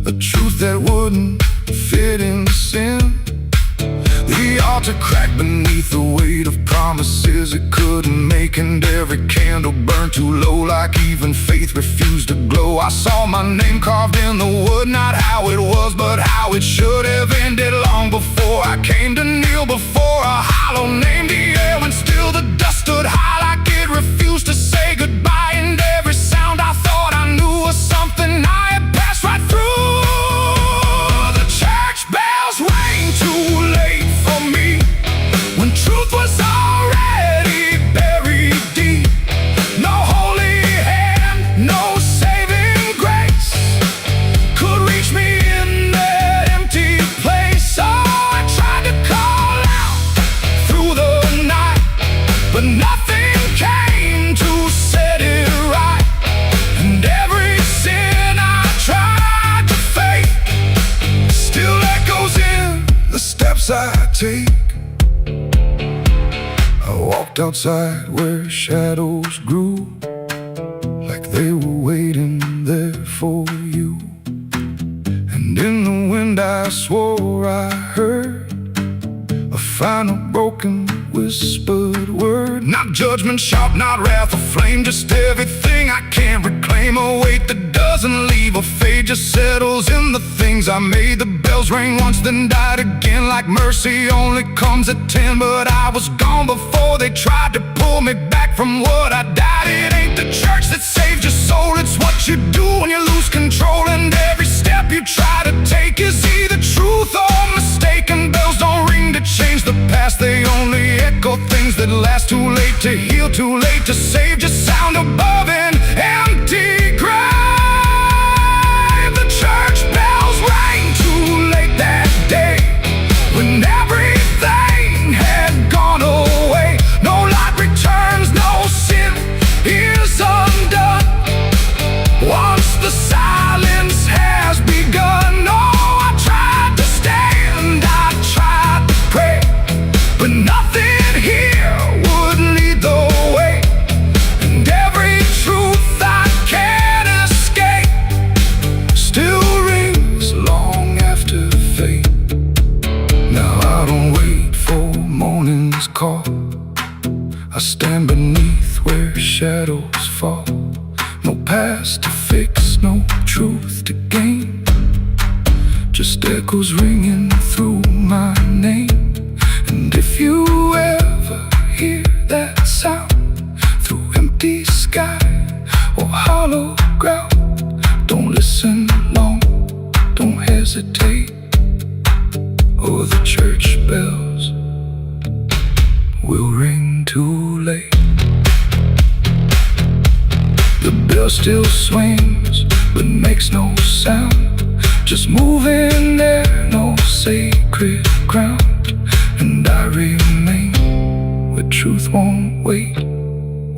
a truth that wouldn't fit in sin. The altar cracked beneath the weight of promises it couldn't make, and every candle burned too low, like even faith refused to glow. I saw my name carved in the wood, not how it was, but how it should have ended long before I came to kneel before a hollow named the air, when still the dust stood high like it refused to say goodbye. And every sound I thought I knew was something I had passed right through. The church bells rang too late for me, when truth was already buried deep. No holy hand, no saving grace could reach me in that empty place. So I tried to call out through the night, but nothing came to set it right. And every sin I tried to fake still echoes in the steps I take. I walked outside where shadows grew, like they were waiting there for you. And in the wind I swore I heard a final broken whispered word. Not judgment sharp, not wrath or flame, just everything I can't reclaim. A weight that doesn't leave or fade, just settles in the things I made. The bells rang once, then died again, like mercy only comes at 10. But I was gone before they tried to pull me back from what I died. It ain't the church that saved your soul, it's what you do when you lose control. And every step you try to take is either truth or mistake. And bells don't ring to change the past, they only echo things that last. Too late to heal, too late to save, just sound above an empty grave. The church bells rang too late that day, when everything had gone away. No light returns, no sin is undone once the silence has begun. Oh, I tried to stand, I tried to pray, but nothing here would lead the way. And every truth I can't escape still rings long after fate. Now I don't wait for morning's call, I stand beneath where shadows fall. No past to fix, no truth to gain, just echoes ringing through my name. And if you ever hear that sound through empty sky or hollow ground, don't listen long, don't hesitate, or the church bells will ring too late. The bell still swings, but makes no sound, just moving there, no sacred ground. And I remain where truth won't wait,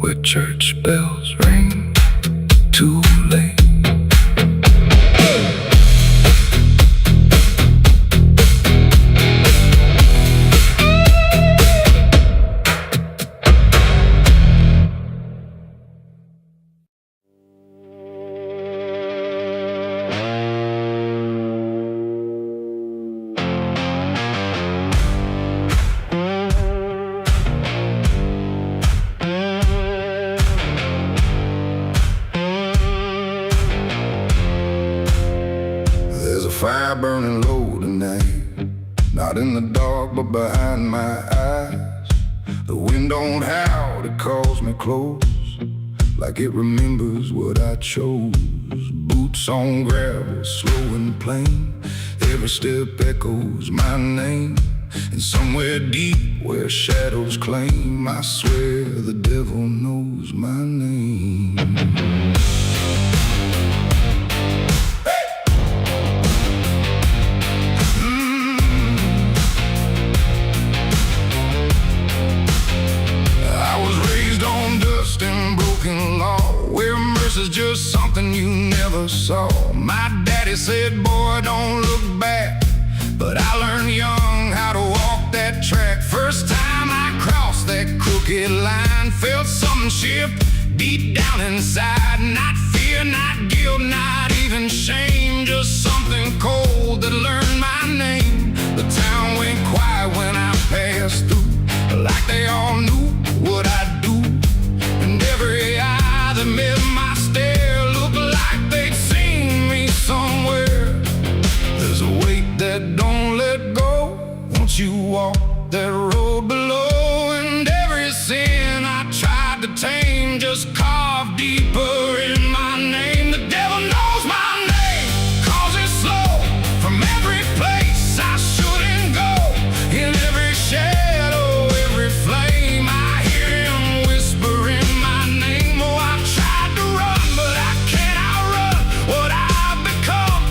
where church bells ring too late. Fire burning low tonight, not in the dark but behind my eyes. The wind don't howl, it calls me close, like it remembers what I chose. Boots on gravel, slow and plain, every step echoes my name. And somewhere deep where shadows claim, I swear the devil knows my name. Is just something you never saw. My daddy said, boy, don't look back. But I learned young how to walk that track. First time I crossed that crooked line, felt something shift deep down inside. Not fear, not guilt, not even shame, just something cold that learned my name. The town went quiet when I passed through, like they all knew what I'd do. And every eye that met my stare looked like they'd seen me somewhere. There's a weight that don't let go once you walk that road below. And every sin I tried to tame just carved deeper in my name. The devil knows my name, calls it slow. From every place I shouldn't go, in every shadow, every flame, I hear him whispering my name. Oh, I've tried to run, but I can't outrun what I've become,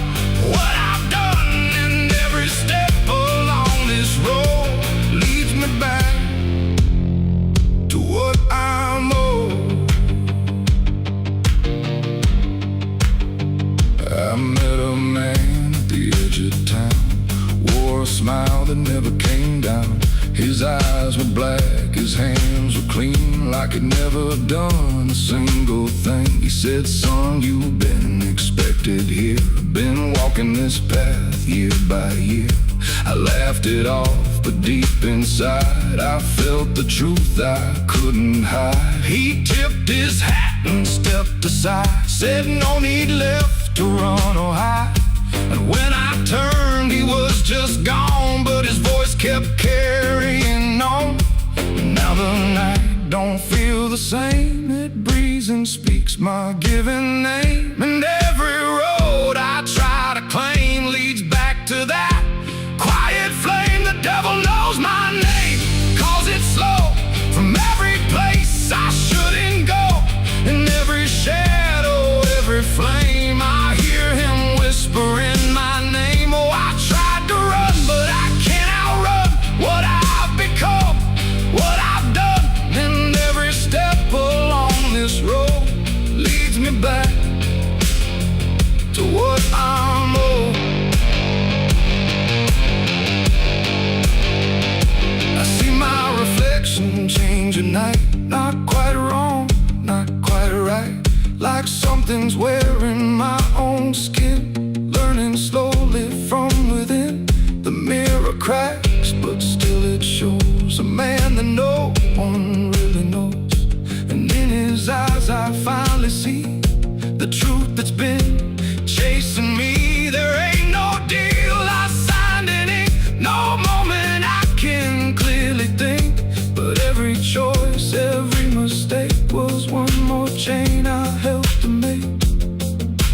what I've done. And every step along this road leads me back to what I'm owed. I met a man at the edge of town, wore a smile that never came down. His eyes were black, his hands were clean, like he'd never done a single thing. He said, son, you've been expected here, been walking this path year by year. I laughed it off, but deep inside I felt the truth I couldn't hide. He tipped his hat and stepped aside, said no need left to run or hide. And when I turned, he was just gone, but his voice kept carrying on. Now the night don't feel the same, it breathes and speaks my given name. And every road I try to claim leads back to that quiet flame. The devil knows my name, calls it slow. From every place I shouldn't go, in every shadow, every flame, I hear him whispering my name. Oh, I tried to run, but I can't outrun what I've become, what I've done. And every step along this road leads me back to what I'm owed. I see my reflection change at night, not quite wrong, not quite right, like something's wearing my own skin, learning slowly from within. The mirror cracks, but still it shows a man that no one really knows. And in his eyes I finally see the truth that's been chasing me. There ain't no deal I signed in ink, no moment I can clearly think. But every choice, every mistake was one more chain I helped to make.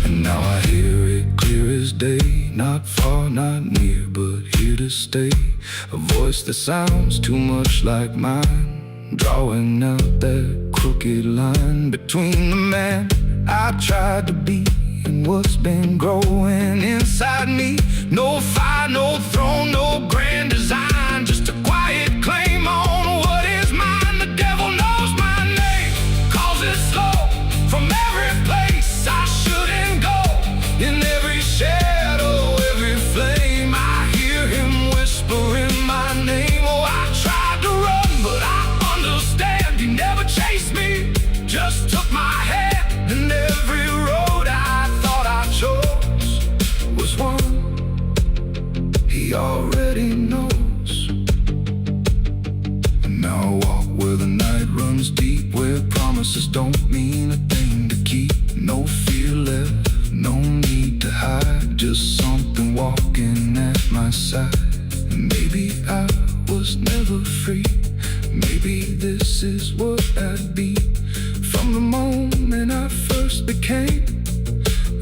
And now I hear it clear as day, not far, not near, but here to stay. A voice that sounds too much like mine, drawing out that crooked line between the man I tried to be and what's been growing inside me. No fire, no throne, no grand design, just a quiet claim on what is mine. The devil knows my name, calls it slow. From every place I shouldn't go, in every shadow, every flame, I hear him whispering my name. Oh, I tried to run, but I understand he never chased me, just took my hand. And every road I thought I chose was one he already knows. And now I walk where the night runs deep, where promises don't mean a thing to keep. No fear left, no need to hide, just something walking at my side. And maybe I was never free, maybe this is what I'd be. From the moment I first became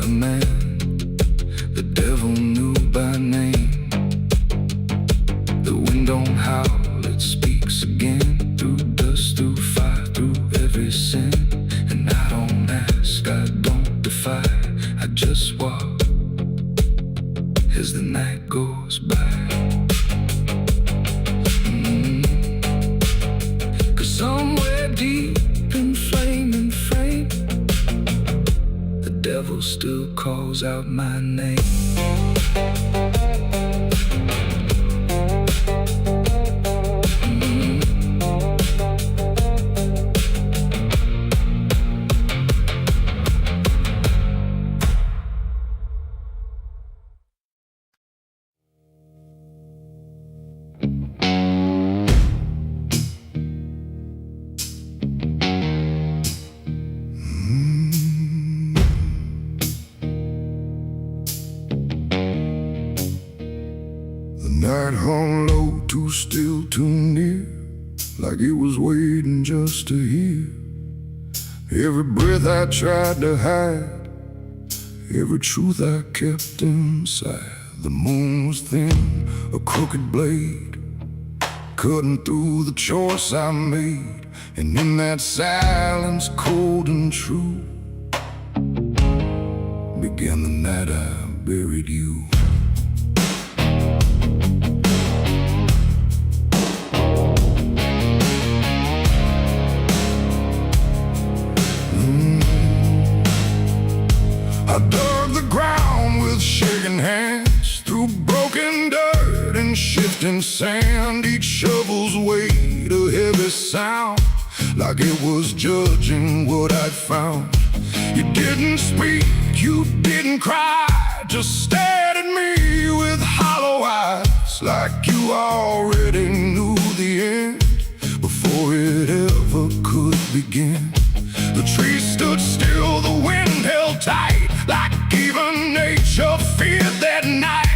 a man, the devil knew by name. The wind don't howl, it speaks again, through dust, through fire, through every sin. And I don't ask, I don't defy, I just walk as the night goes by. Cause somewhere deep in flame and frame, the devil girl still calls out my name. Night hung low, too still, too near, like it was waiting just to hear. Every breath I tried to hide, every truth I kept inside. The moon was thin, a crooked blade, cutting through the choice I made. And in that silence, cold and true, began the night I buried you. I dug the ground with shaking hands, through broken dirt and shifting sand. Each shovel's weight a heavy sound, like it was judging what I'd found. You didn't speak, you didn't cry, just stared at me with hollow eyes, like you already knew the end before it ever could begin. The trees stood still, the wind held tight, like even nature feared that night.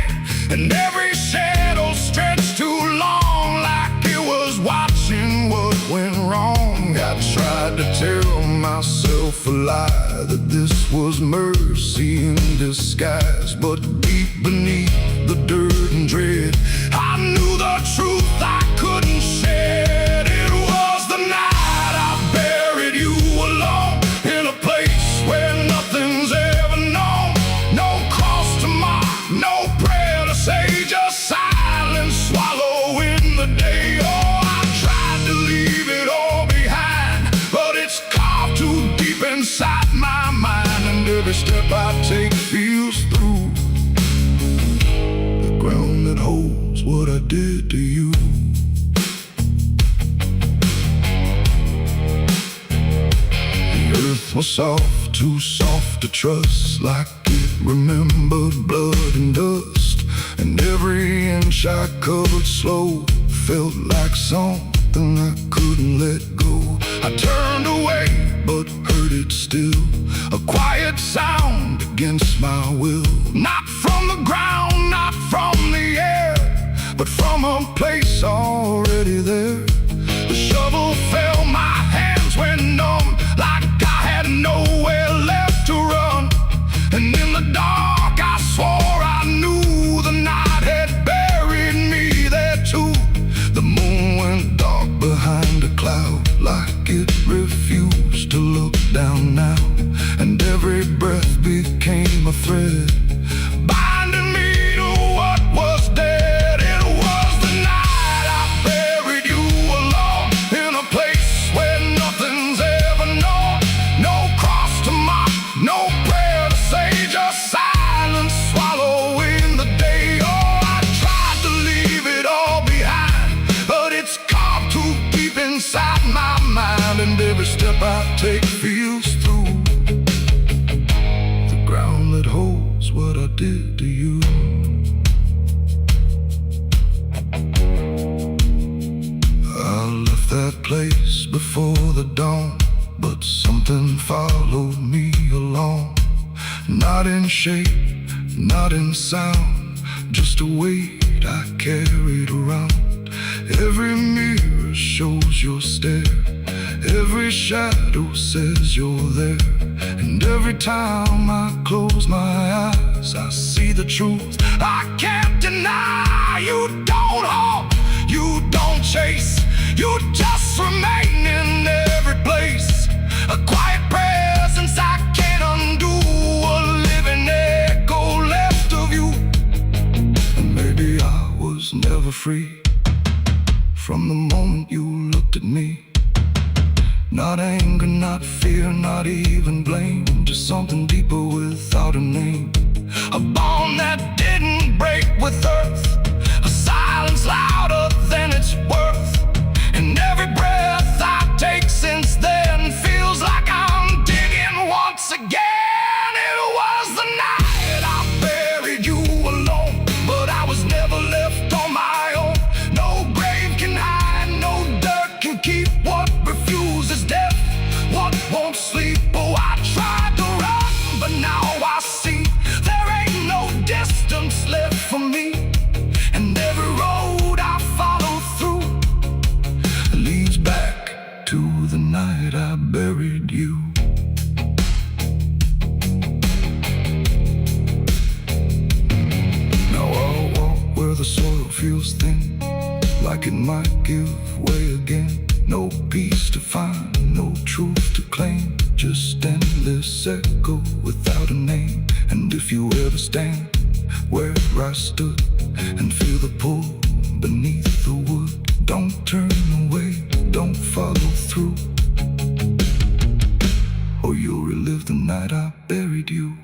And every shadow stretched too long, like it was watching what went wrong. I tried to tell myself a lie, that this was mercy in disguise. But deep beneath the dirt and dread, I knew the truth I couldn't shed. It was the night I buried you alone, in a place where nothing's ever known. No cross to mark, no prayer to say, just silence swallowing the day. Oh, I tried to leave it all behind, but it's carved too deep inside my mind. And every step I take feels through the ground that holds what I did to you. Earth was soft, too soft to trust, like it remembered blood and dust. And every inch I covered slow felt like something I couldn't let go. I turned away, but heard it still, a quiet sound against my will. Not from the ground, not from the air, but from a place already there. The shovel fell, my hands went numb, like I had nowhere left to run. And in the dark I swore I knew the night had buried me there too. The moon went dark behind a cloud, like it refused to look down now. And every breath became a thread, binding me to what was dead. It was the night I buried you alone, in a place where nothing's ever known. No cross to mark, no prayer to say, just silence swallowing the day. Oh, I tried to leave it all behind, but it's carved too deep inside my mind. And every step I take feels through the ground that holds what I did to you. I left that place before the dawn, but something followed me along. Not in shape, not in sound, just a weight I carried around. Every mirror shows your stare, every shadow says you're there. And every time I close my eyes, I see the truth I can't deny. You don't hope, you don't chase, you just remain in every place. A quiet presence I can't undo, a living echo left of you. And maybe I was never free from the moment you looked at me. Not anger, not fear, not even blame, just something deeper without a name. A bond that didn't break with earth, a silence louder than its worth. And every breath I take since then feels like I'm digging once again. It was the night I buried you alone, but I was never left on my own. No grave can hide, no dirt can keep what refuses death, what won't sleep. Oh, I tried to run, but now I see there ain't no distance left for me. And every road I follow through leads back to the night I buried you. Now I'll walk where the soil feels thin, like it might give way again. No peace to find, no truth to claim, just endless echo without a name. And if you ever stand where I stood and feel the pull beneath the wood, don't turn away, don't follow through, or you'll relive the night I buried you.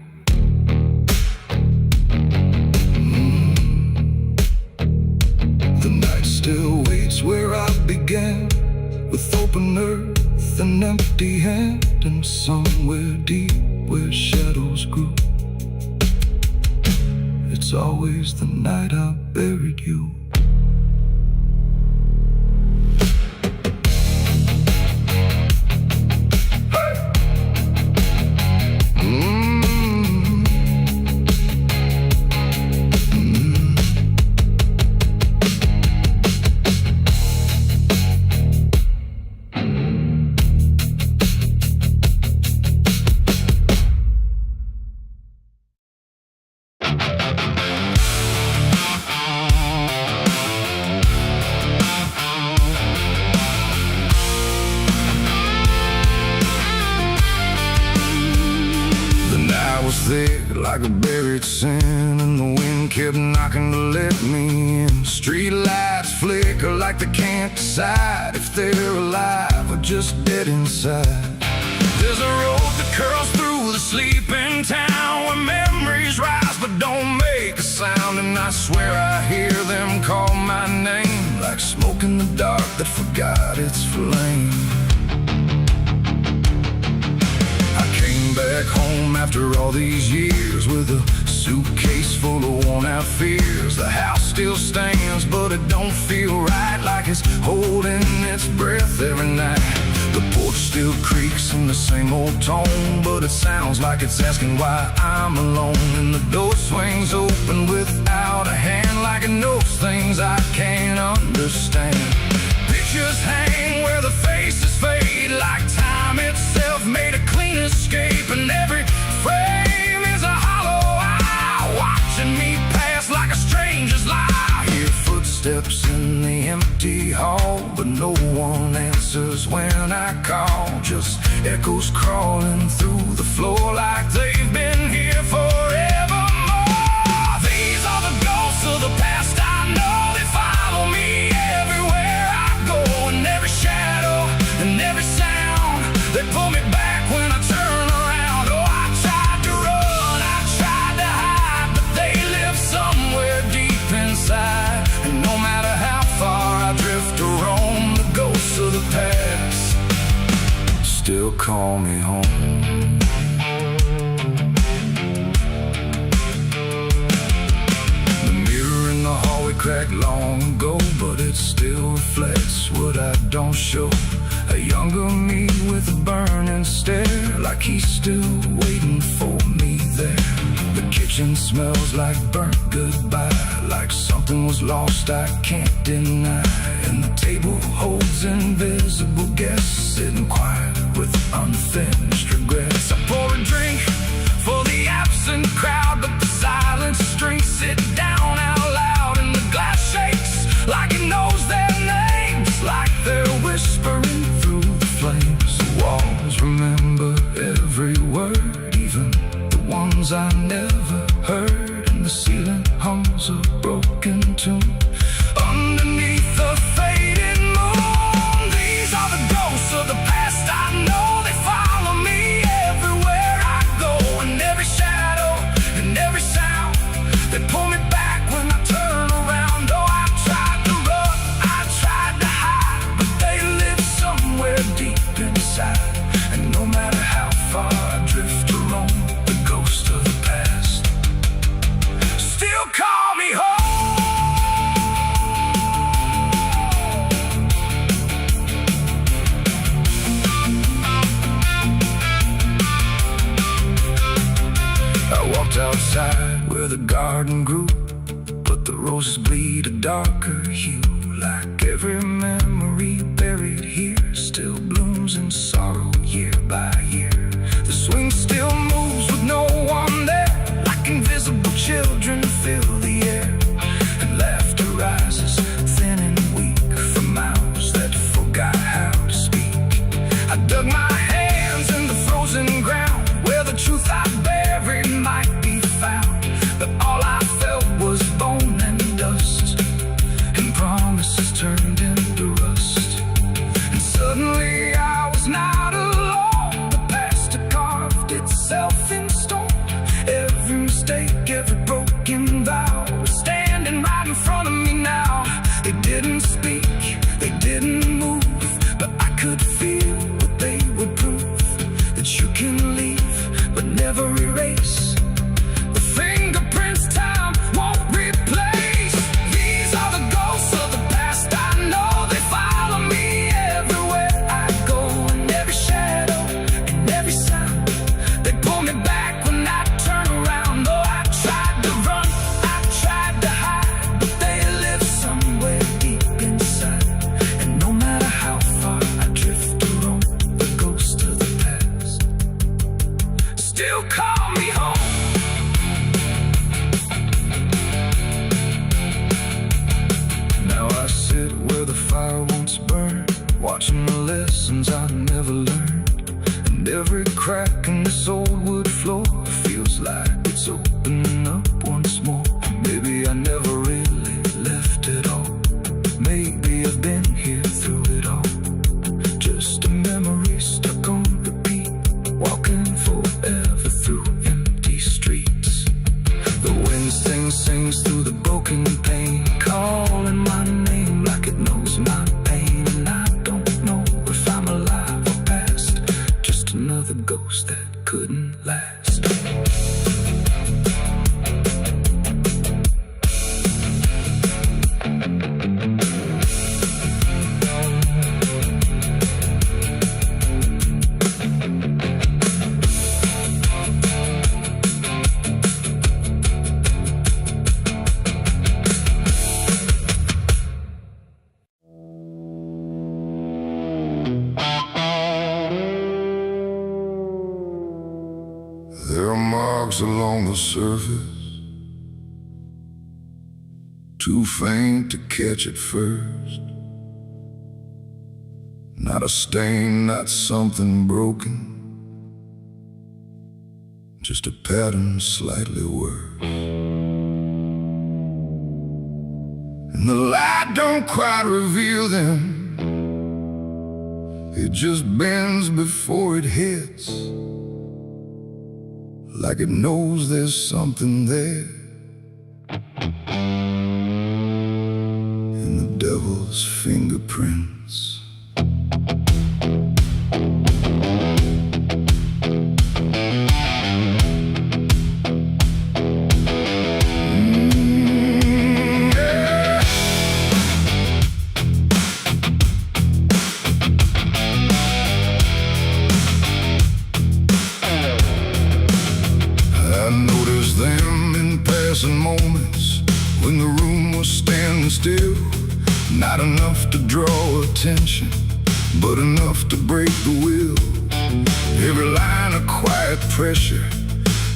The night still waits where I began, with open earth and empty hand, and somewhere deep where shadows grew, it's always the night I buried you. Thick like a buried sin, and the wind kept knocking to let me in. Street lights flicker like they can't decide if they're alive or just dead inside. There's a road that curls through the sleeping town, where memories rise but don't make a sound. And I swear I hear them call my name, like smoke in the dark that forgot its flame. Back home after all these years, with a suitcase full of worn-out fears. The house still stands, but it don't feel right, like it's holding its breath every night. The porch still creaks in the same old tone, but it sounds like it's asking why I'm alone. And the door swings open without a hand, like it knows things I can't understand. Pictures hang where the faces fade, like time itself made a clean escape. And every frame is a hollow eye, watching me pass like a stranger's lie. I hear footsteps in the empty hall, but no one answers when I call. Just echoes crawling through the floor like they've been here forevermore. These are the ghosts of the past I know. They follow me everywhere I go, and every shadow and every sound, they pull me back when I turn around. Oh, I tried to run, I tried to hide, but they live somewhere deep inside. And no matter how far I drift or roam, the ghosts of the past still call me home. The mirror in the hallway cracked long ago, but it still reflects what I don't show. A younger me with a burning stare, like he's still waiting for me there. The kitchen smells like burnt goodbye, like something was lost I can't deny. And the table holds invisible guests, sitting quiet with unfinished regrets. I pour a drink for the absent crowd, but the silence drinks it down out loud. And the glass shakes like it knows their names, like they're whispering through the flames. The walls remember every word, even the ones I never heard. And the ceiling hums a broken tune underneath the fading moon. These are the ghosts of the past I garden grew, but the roses bleed a darker hue. Like every memory buried here still blooms in sorrow year by year. The swing still moves with no one there, like invisible children fill the air. And laughter rises thin and weak from mouths that forgot how to speak. I dug my hands in the frozen ground where the truth I buried might be found. But all I felt was bone and dust, and promises turned into rust. And suddenly I was not alone. The past had carved itself in stone. Every mistake, every broken vow was standing right in front of me now. They didn't speak, they didn't move, but I could feel what they would prove. That you can leave, but never erase the fingerprints time won't replace. These are the ghosts of the past, I know they follow me everywhere I go. And every shadow and every sound, they pull me back when I turn around. Though I tried to run, I tried to hide, but they live somewhere deep inside. And no matter how far I drift or roam, the ghost of the past still call me home. Now I sit where the fire once burned, watching the lessons I never learned. And every crack in this old wood floor feels like it's opening up once more. Maybe I never really left it all. Maybe I've been here through it all. Just a memory stuck on repeat, walking forever through empty streets. The wind sings through the broken pane, calling my name like it knows my pain. And I don't know if I'm alive or past, just another ghost that couldn't last. There are marks along the surface, too faint to catch at first. Not a stain, not something broken, just a pattern slightly worse. And the light don't quite reveal them, it just bends before it hits, like it knows there's something there. In the devil's fingerprints. Moments when the room was standing still, not enough to draw attention, but enough to break the will. Every line a quiet pressure,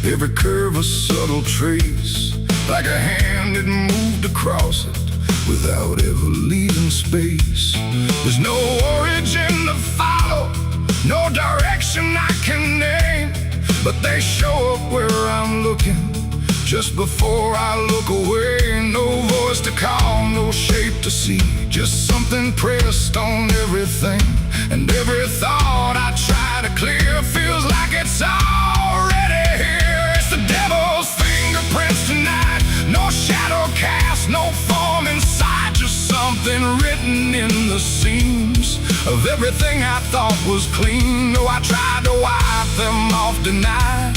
every curve a subtle trace, like a hand that moved across it without ever leaving space. There's no origin to follow, no direction I can name, but they show up where I'm looking just before I look away. No voice to call, no shape to see, just something pressed on everything. And every thought I try to clear feels like it's already here. It's the devil's fingerprints tonight, no shadow cast, no form inside, just something written in the seams of everything I thought was clean. No, I tried to wipe them off, deny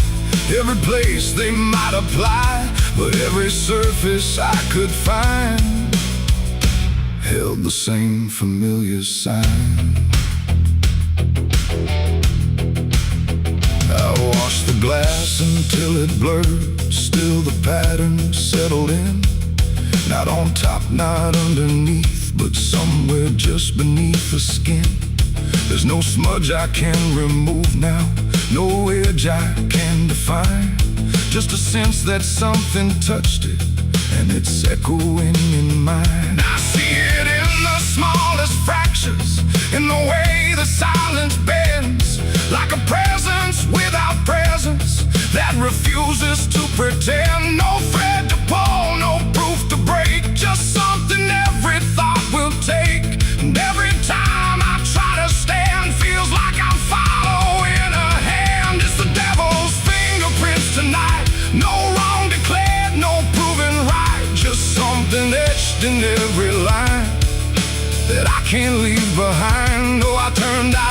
every place they might apply, but every surface I could find held the same familiar sign. I washed the the glass until it blurred. Still the pattern settled in. Not on top, not underneath, but somewhere just beneath the skin. There's no smudge I can remove now, no edge I can define. Just a sense that something touched it, and it's echoing in mine. I see it in the smallest fractures, in the way the silence bends, like a presence without presence that refuses to pretend. No thread to pull, no proof to break, just something every thought will take. And every time I try to stand, feels like I'm following a hand. It's the devil's fingerprints tonight. No wrong declared, no proven right, just something etched in every line that I can't leave behind. Oh, I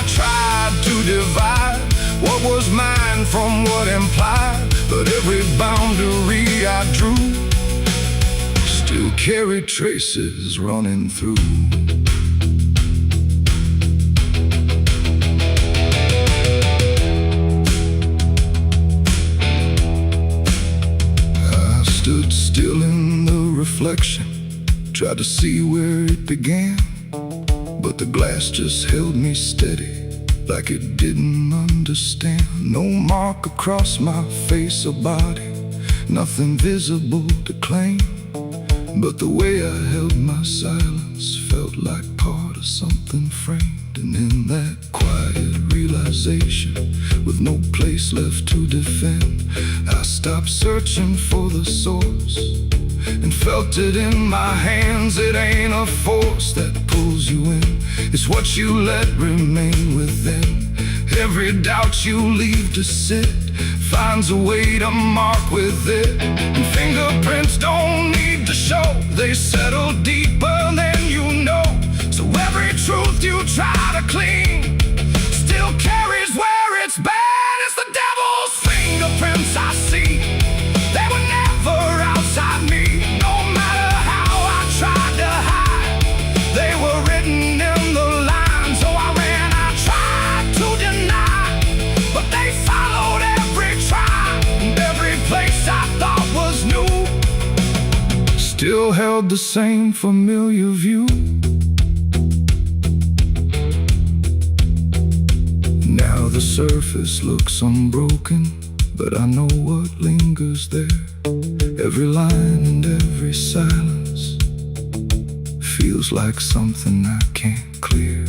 tried to divide what was mine from what implied, but every boundary I drew still carried traces running through. I stood still in the reflection, tried to see where it began, but the glass just held me steady, like it didn't understand. No mark across my face or body, nothing visible to claim, but the way I held my silence felt like part of something framed. And in that quiet realization, with no place left to defend, I stopped searching for the source and felt it in my hands. It ain't a force that pulls you in, it's what you let remain within. Every doubt you leave to sit finds a way to mark with it. And fingerprints don't need to show, they settle deeper than you know. So every truth you try to clean still carries where it's been. It's the devil's fingerprints I see, they were never outside me. No matter how I tried to hide, they were written in the lines. So I ran, I tried to deny, but they followed every try. And every place I thought was new still held the same familiar view. Now the surface looks unbroken, but I know what lingers there. Every line and every silence feels like something I can't clear.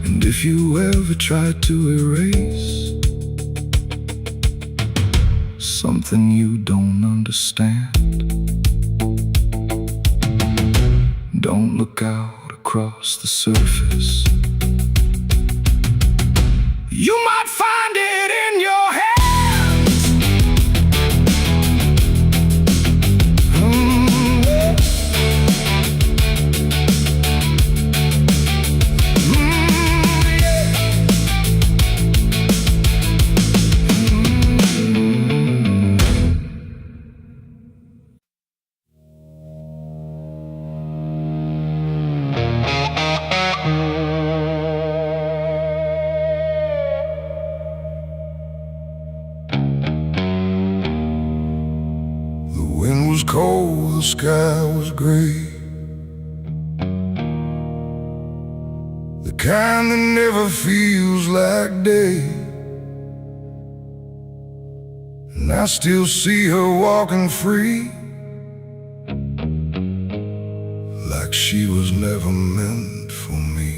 And if you ever try to erase something you don't understand, don't look out across the surface. You might find it in your hands. Cold, the sky was gray, the kind that never feels like day. And I still see her walking free, like she was never meant for me.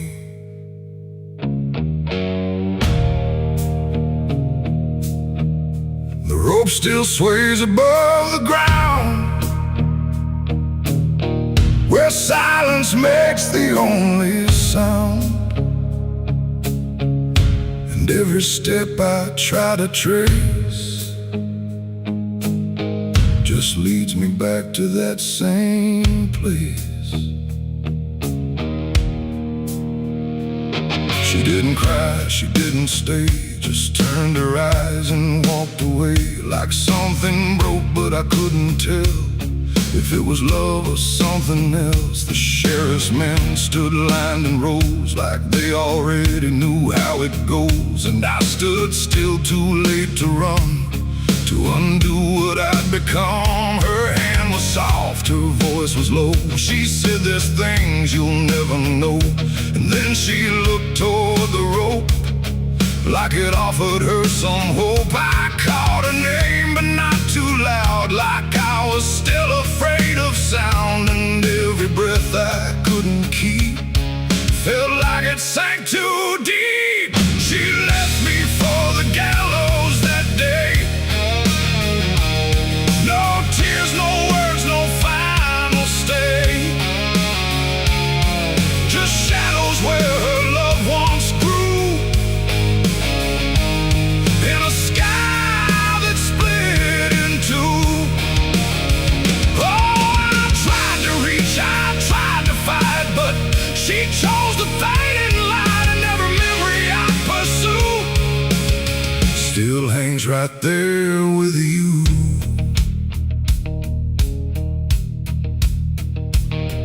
The rope still sways above the ground, where silence makes the only sound. And every step I try to trace just leads me back to that same place. She didn't cry, she didn't stay, just turned her eyes and walked away, like something broke but I couldn't tell. If it was love or something else, the sheriff's men stood lined in rows like they already knew how it goes. And I stood still, too late to run, to undo what I'd become. Her hand was soft, her voice was low. She said, "There's things you'll never know." And then she looked toward the rope, like it offered her some hope. I called her name, but not too loud, like I was still afraid of sound. And every breath I couldn't keep felt like it sank too deep. She left me for the gallows that day. No tears, no words, no final stay. Just shadows where her loved ones grew, in a sky that split in two. Oh, I tried to reach, I tried to fight, but she chose the fading light, and every memory I pursue still hangs right there with you.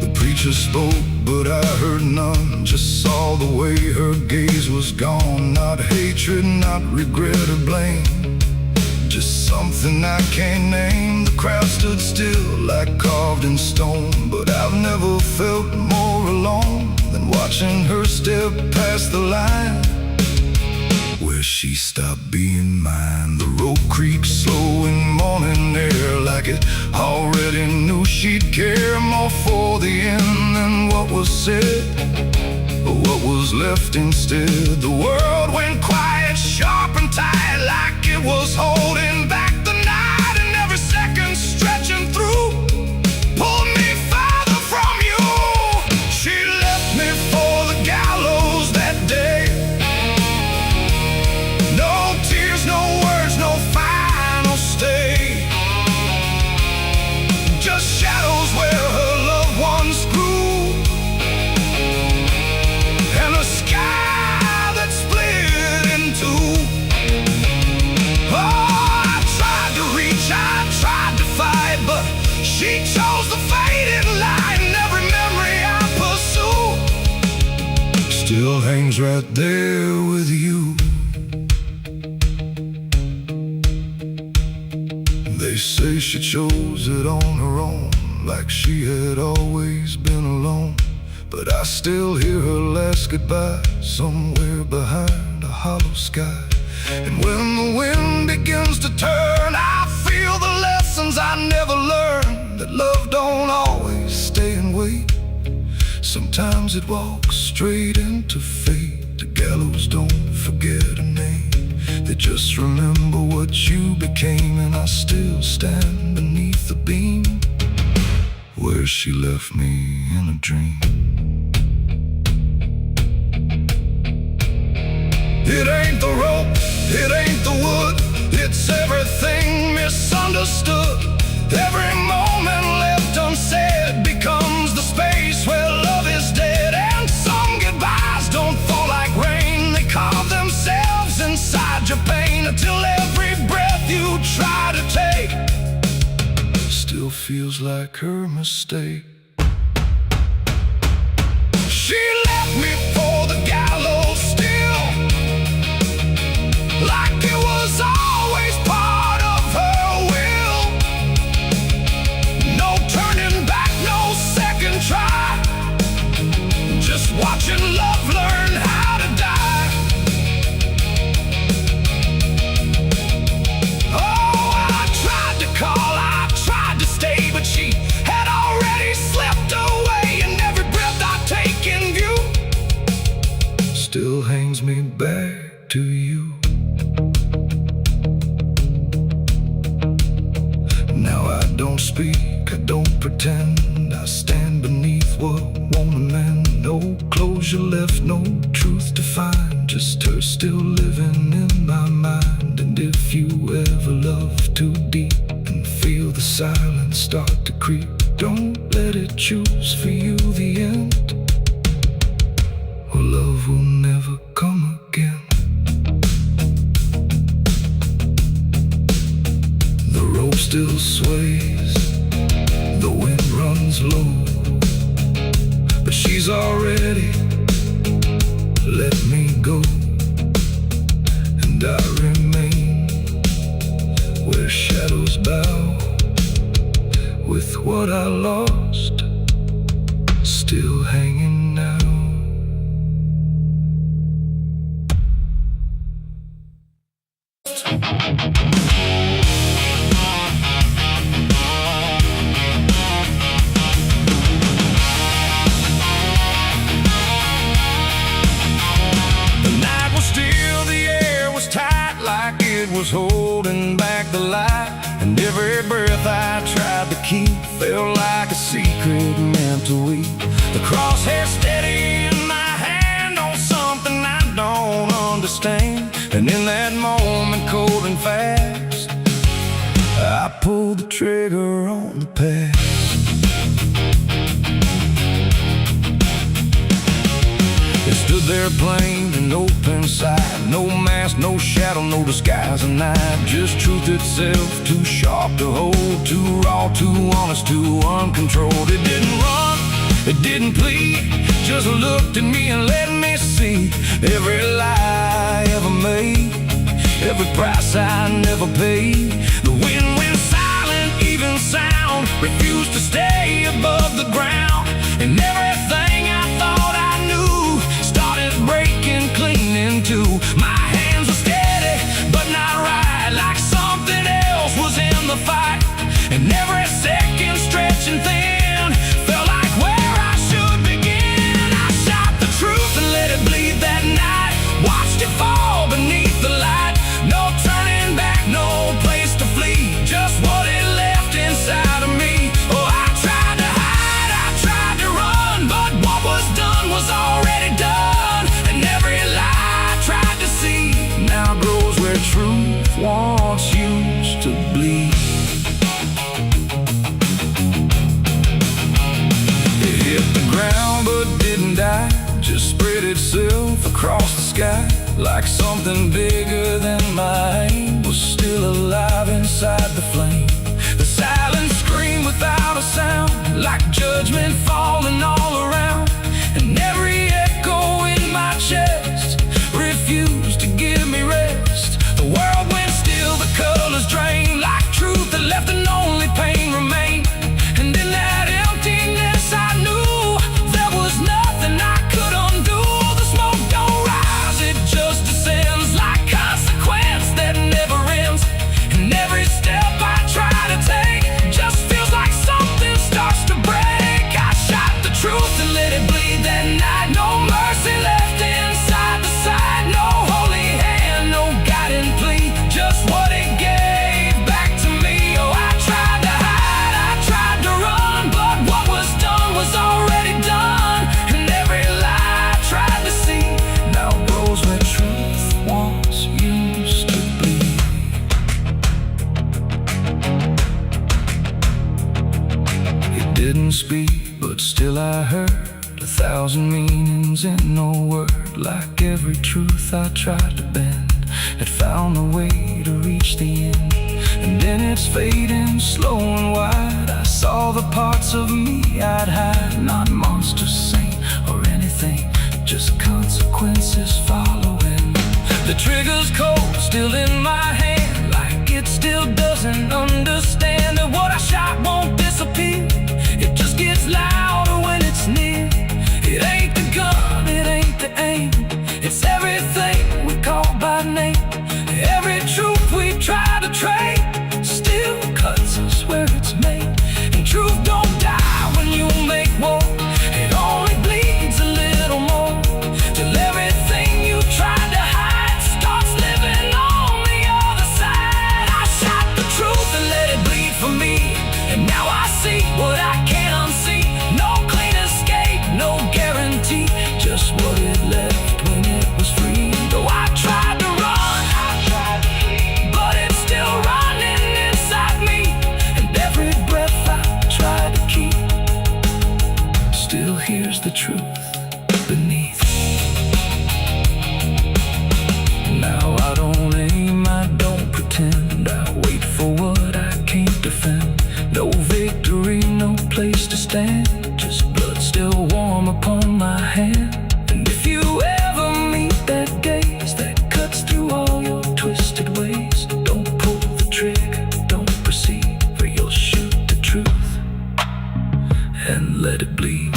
The preacher spoke, but I heard none. Just saw the way her gaze was gone. Not hatred, not regret or blame, just something I can't name. The crowd stood still like carved in stone, but I've never felt more alone than watching her step past the line where she stopped being mine. The road creaked slow in morning air, like it already knew she'd care more for the end than what was said, but what was left instead. The world went quiet, sharp and tight, like it was holding back the night, and every second stretching through pulled me farther from you. She left me for the gallows that day. No tears, no words, no final stay. Just shadows where her loved ones grew, and a sky that split in two. Oh, I tried to reach, I tried to fight, but she chose the fading light, and every memory I pursue still hangs right there with you. They say she chose it on her own, like she had always been alone. But I still hear her last goodbye somewhere behind a hollow sky. And when the wind begins to turn, I feel the lessons I never learned, that love don't always stay and wait. Sometimes it walks straight into fate. The gallows don't forget a name, they just remember what you became. And I still stand beneath the beam where she left me in a dream. It ain't the rope, it ain't the wood, it's everything misunderstood. Every moment left unsaid becomes the space where love is dead. And some goodbyes don't fall like rain, they carve themselves inside your pain, until every breath you try to take still feels like her mistake. She left me for the gallows still, like it was always part of her will. No turning back, no second try, just watching love learn how to die. Oh, I tried to call, I tried to stay, but she had already slipped away, and every breath I take in view still hangs me back to you. Now I don't speak, I don't pretend, I stand beneath what won't amend. No closure left, no truth to find, just her still living in my mind. And if you ever love too deep and feel the silence start to creep, don't let it choose for you the end, or love will never come again. The rope still sways, the wind runs low, but she's already let me go, and I remain where shadows bow, with what I lost still hanging now. Was holding back the light, and every breath I tried to keep felt like a secret meant to weep. The crosshair steady in my hand on something I don't understand, and in that moment, cold and fast, I pulled the trigger on the past. It stood there plain and open sight, no mask, no shadow, no disguise, and night, just truth itself, too sharp to hold, too raw, too honest, too uncontrolled. It didn't run, it didn't plead, just looked at me and let me see every lie I ever made, every price I never paid. The wind went silent, even sound refused to stay above the ground, and everything I thought I knew started breaking clean in two. My hands were steady, but not right, like something else was in the fight, and every second stretching thin felt like where I should begin. I shot the truth and let it bleed that night, watched it fall beneath the light. No turning back, no place to flee, just what it left inside of me. Oh, I tried to hide, I tried to run, but what was done was already done, and every lie I tried to see now grows where truth once used to bleed. It hit the ground but didn't die, just spread itself across the sky, like something bigger than my aim was still alive inside the flame. The silent scream without a sound, like judgment falling all around, and every echo in my chest refused to give me rest. The world went still, the colors drained, like truth that left and only pain remained. And in that emptiness I knew there was nothing I could undo. The smoke don't rise, it just descends, like consequence that never ends. And every step I try to take just feels like something starts to break. I shot the truth and let it bleed that night, no mercy left inside the side, no holy hand, no guiding plea, just what it gave back to me. Oh, I tried to hide, I tried to run, but what was done was already done, and every lie I tried to see now grows where truth once used to bleed. It didn't speak, but still I heard 1,000 meanings in no word, like every truth I tried to bend had found a way to reach the end. And then it's fading slow and wide, I saw the parts of me I'd hide, not monster, saint, or anything, just consequences following. The trigger's cold, still in my hand, like it still doesn't understand that what I shot won't disappear, it just gets louder when it's near. It ain't the gun, it ain't the aim, it's everything we call by name. Every truth we try to trade still cuts us where it's made. And truth don't die when you make war, it only bleeds a little more, till everything you tried to hide starts living on the other side. I shot the truth and let it bleed for me, and now I see what I can't unsee. No clean escape, no guarantee, just what it left when it was free. Though I tried to run, I tried to flee, but it's still running inside me, and every breath I try to keep still hears the truth beneath. Now I don't aim, I don't pretend, I wait for what I can't defend. No victory, no place to stand, just blood still warm upon my hand. And if you ever meet that gaze that cuts through all your twisted ways, don't pull the trigger, don't proceed, for you'll shoot the truth and let it bleed.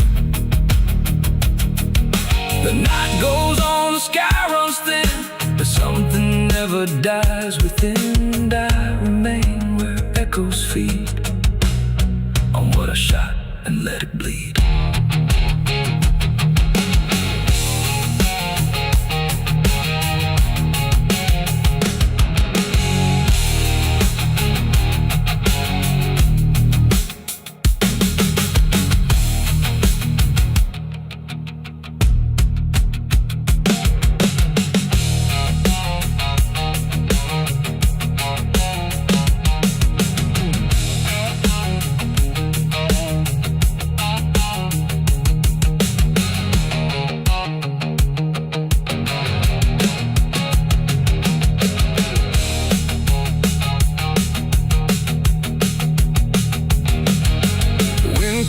The night goes on, the sky runs thin, but something never dies within. And I remain where echoes feed on what I shot and let it bleed.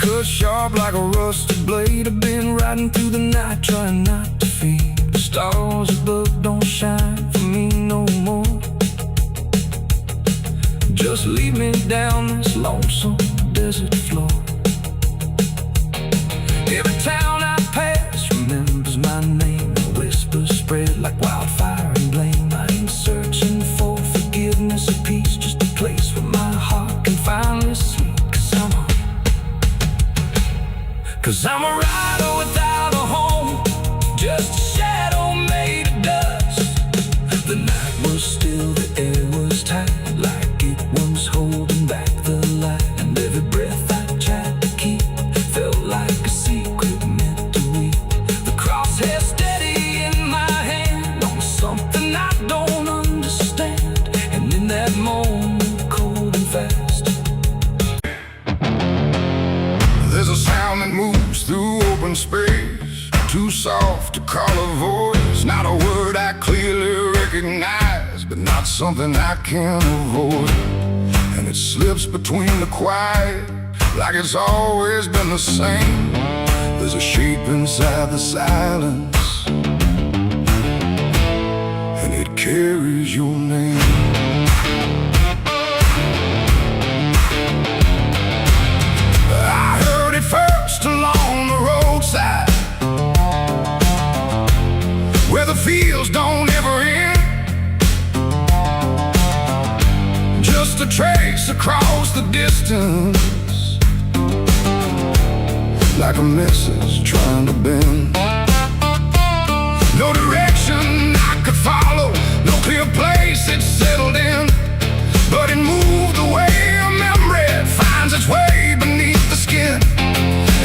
Cut sharp like a rusted blade. I've been riding through the night trying not to fade. The stars above don't shine for me no more. Just lead me down this lonesome desert floor. Every town I pass remembers my name. The whispers spread like wildfire and blame. I ain't searching for forgiveness or peace, just a place where my heart can finally sleep. Cause I'm a rider without a home, just a shadow made of dust. The night was still, the air was tight, like it was holding back the light. And every breath I tried to keep felt like a secret meant to weep. The crosshair steady in my hand on something I don't understand. And in that moment, cold and fast, there's a sound that moves through open space, too soft to call a voice. Not a word I clearly recognize, but not something I can avoid. And it slips between the quiet, like it's always been the same. There's a shape inside the silence, and it carries your name. First along the roadside, where the fields don't ever end, just a trace across the distance, like a message trying to bend. No direction I could follow, no clear place it settled in, but it moved the way a memory finds its way beneath the skin.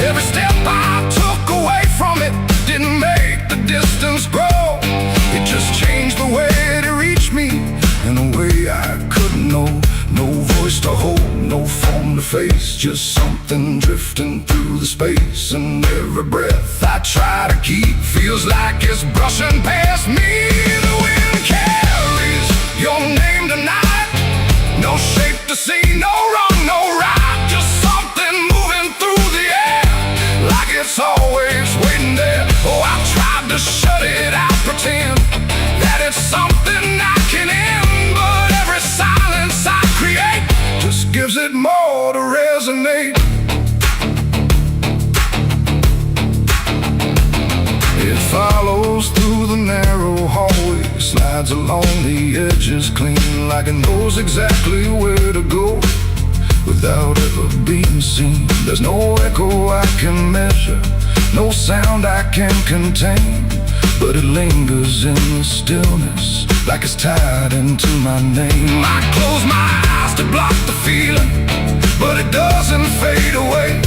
Every step I took away from it didn't make the distance grow. It just changed the way it reached me in a way I couldn't know. No voice to hold, no form to face, just something drifting through the space. And every breath I try to keep feels like it's brushing past me. The wind carries your name tonight, no shape to see, no wrong, no right, just something moving through the air, like it's always waiting there. Oh, I tried to shut it out, pretend that it's something I can end, but every silence I create just gives it more to resonate. It follows through the narrow hallway, slides along the edges clean, like it knows exactly where to go without ever being seen. There's no echo I can measure, no sound I can contain, but it lingers in the stillness, like it's tied into my name. I close my eyes to block the feeling, but it doesn't fade away.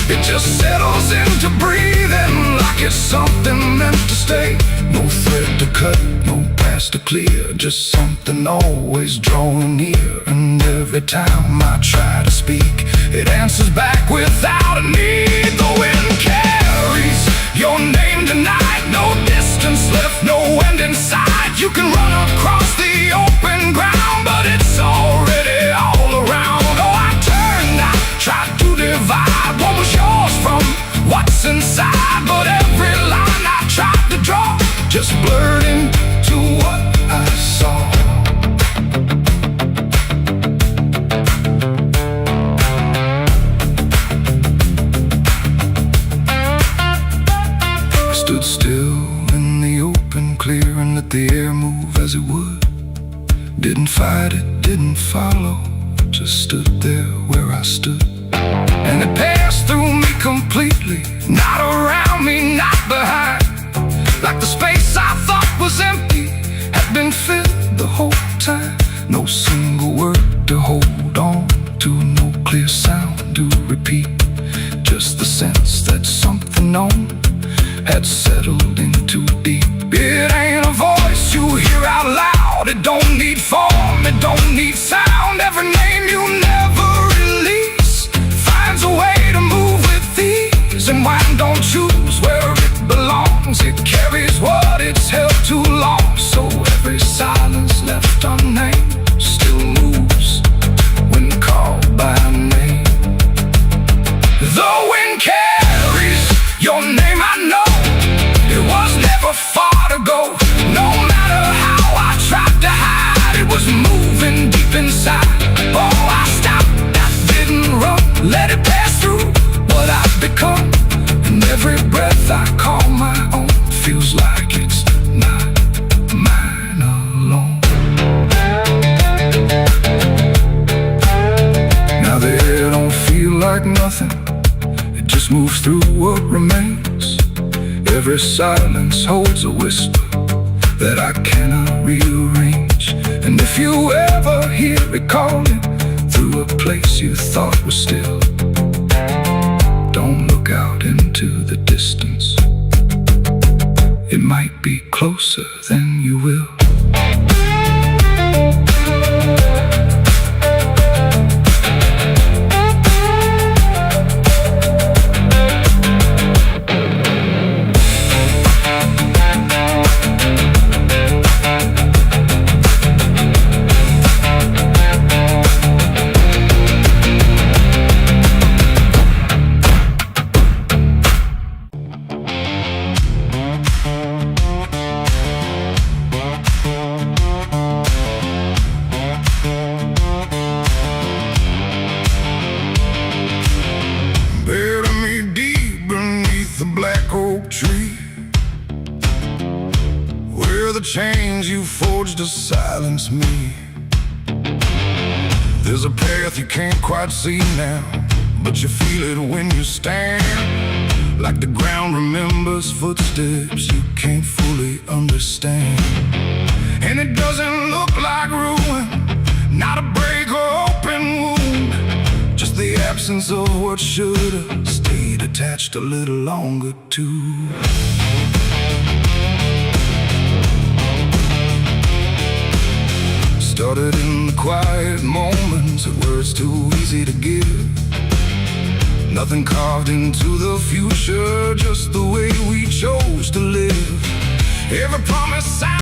It just settles into breathing, like it's something meant to stay. No thread to cut, no path to clear, just something always drawing near. And every time I try to speak, it answers back without a need. The wind carries your name tonight, no distance left, no end in sight. You can run across the open ground, but it's already all around. Oh, I turned just blurred into what I saw. I stood still in the open, clear, and let the air move as it would. Didn't fight it, didn't follow, just stood there where I stood. And it passed through me completely, not around me, not behind. Like the space I thought was empty had been filled the whole time. No single word to hold on to, no clear sound to repeat. Just the sense that something known had settled in too deep. It ain't a voice you hear out loud. It don't need form, it don't need sound. Every name you never release finds a way to move with ease. And wine don't choose where it belongs. It carries what it's held too long. So every silence left unnamed still moves when called by name. The wind carries your name, I know. It was never far to go. No matter how I tried to hide, it was moving deep inside. Oh, I stopped, I didn't run, let it pass through what I've become. And every breath I call my own feels like it's not mine alone. Now the air don't feel like nothing, it just moves through what remains. Every silence holds a whisper that I cannot rearrange. And if you ever hear it calling through a place you thought was still, don't look out into the distance. It might be closer than you will. Tree where the chains you forged to silence me. There's a path you can't quite see now, but you feel it when you stand. Like the ground remembers footsteps you can't fully understand. And it doesn't look like ruin, not a break or open wound, just the absence of what should've stayed attached a little longer too. Started in the quiet moments, of words too easy to give. Nothing carved into the future, just the way we chose to live. Every promise I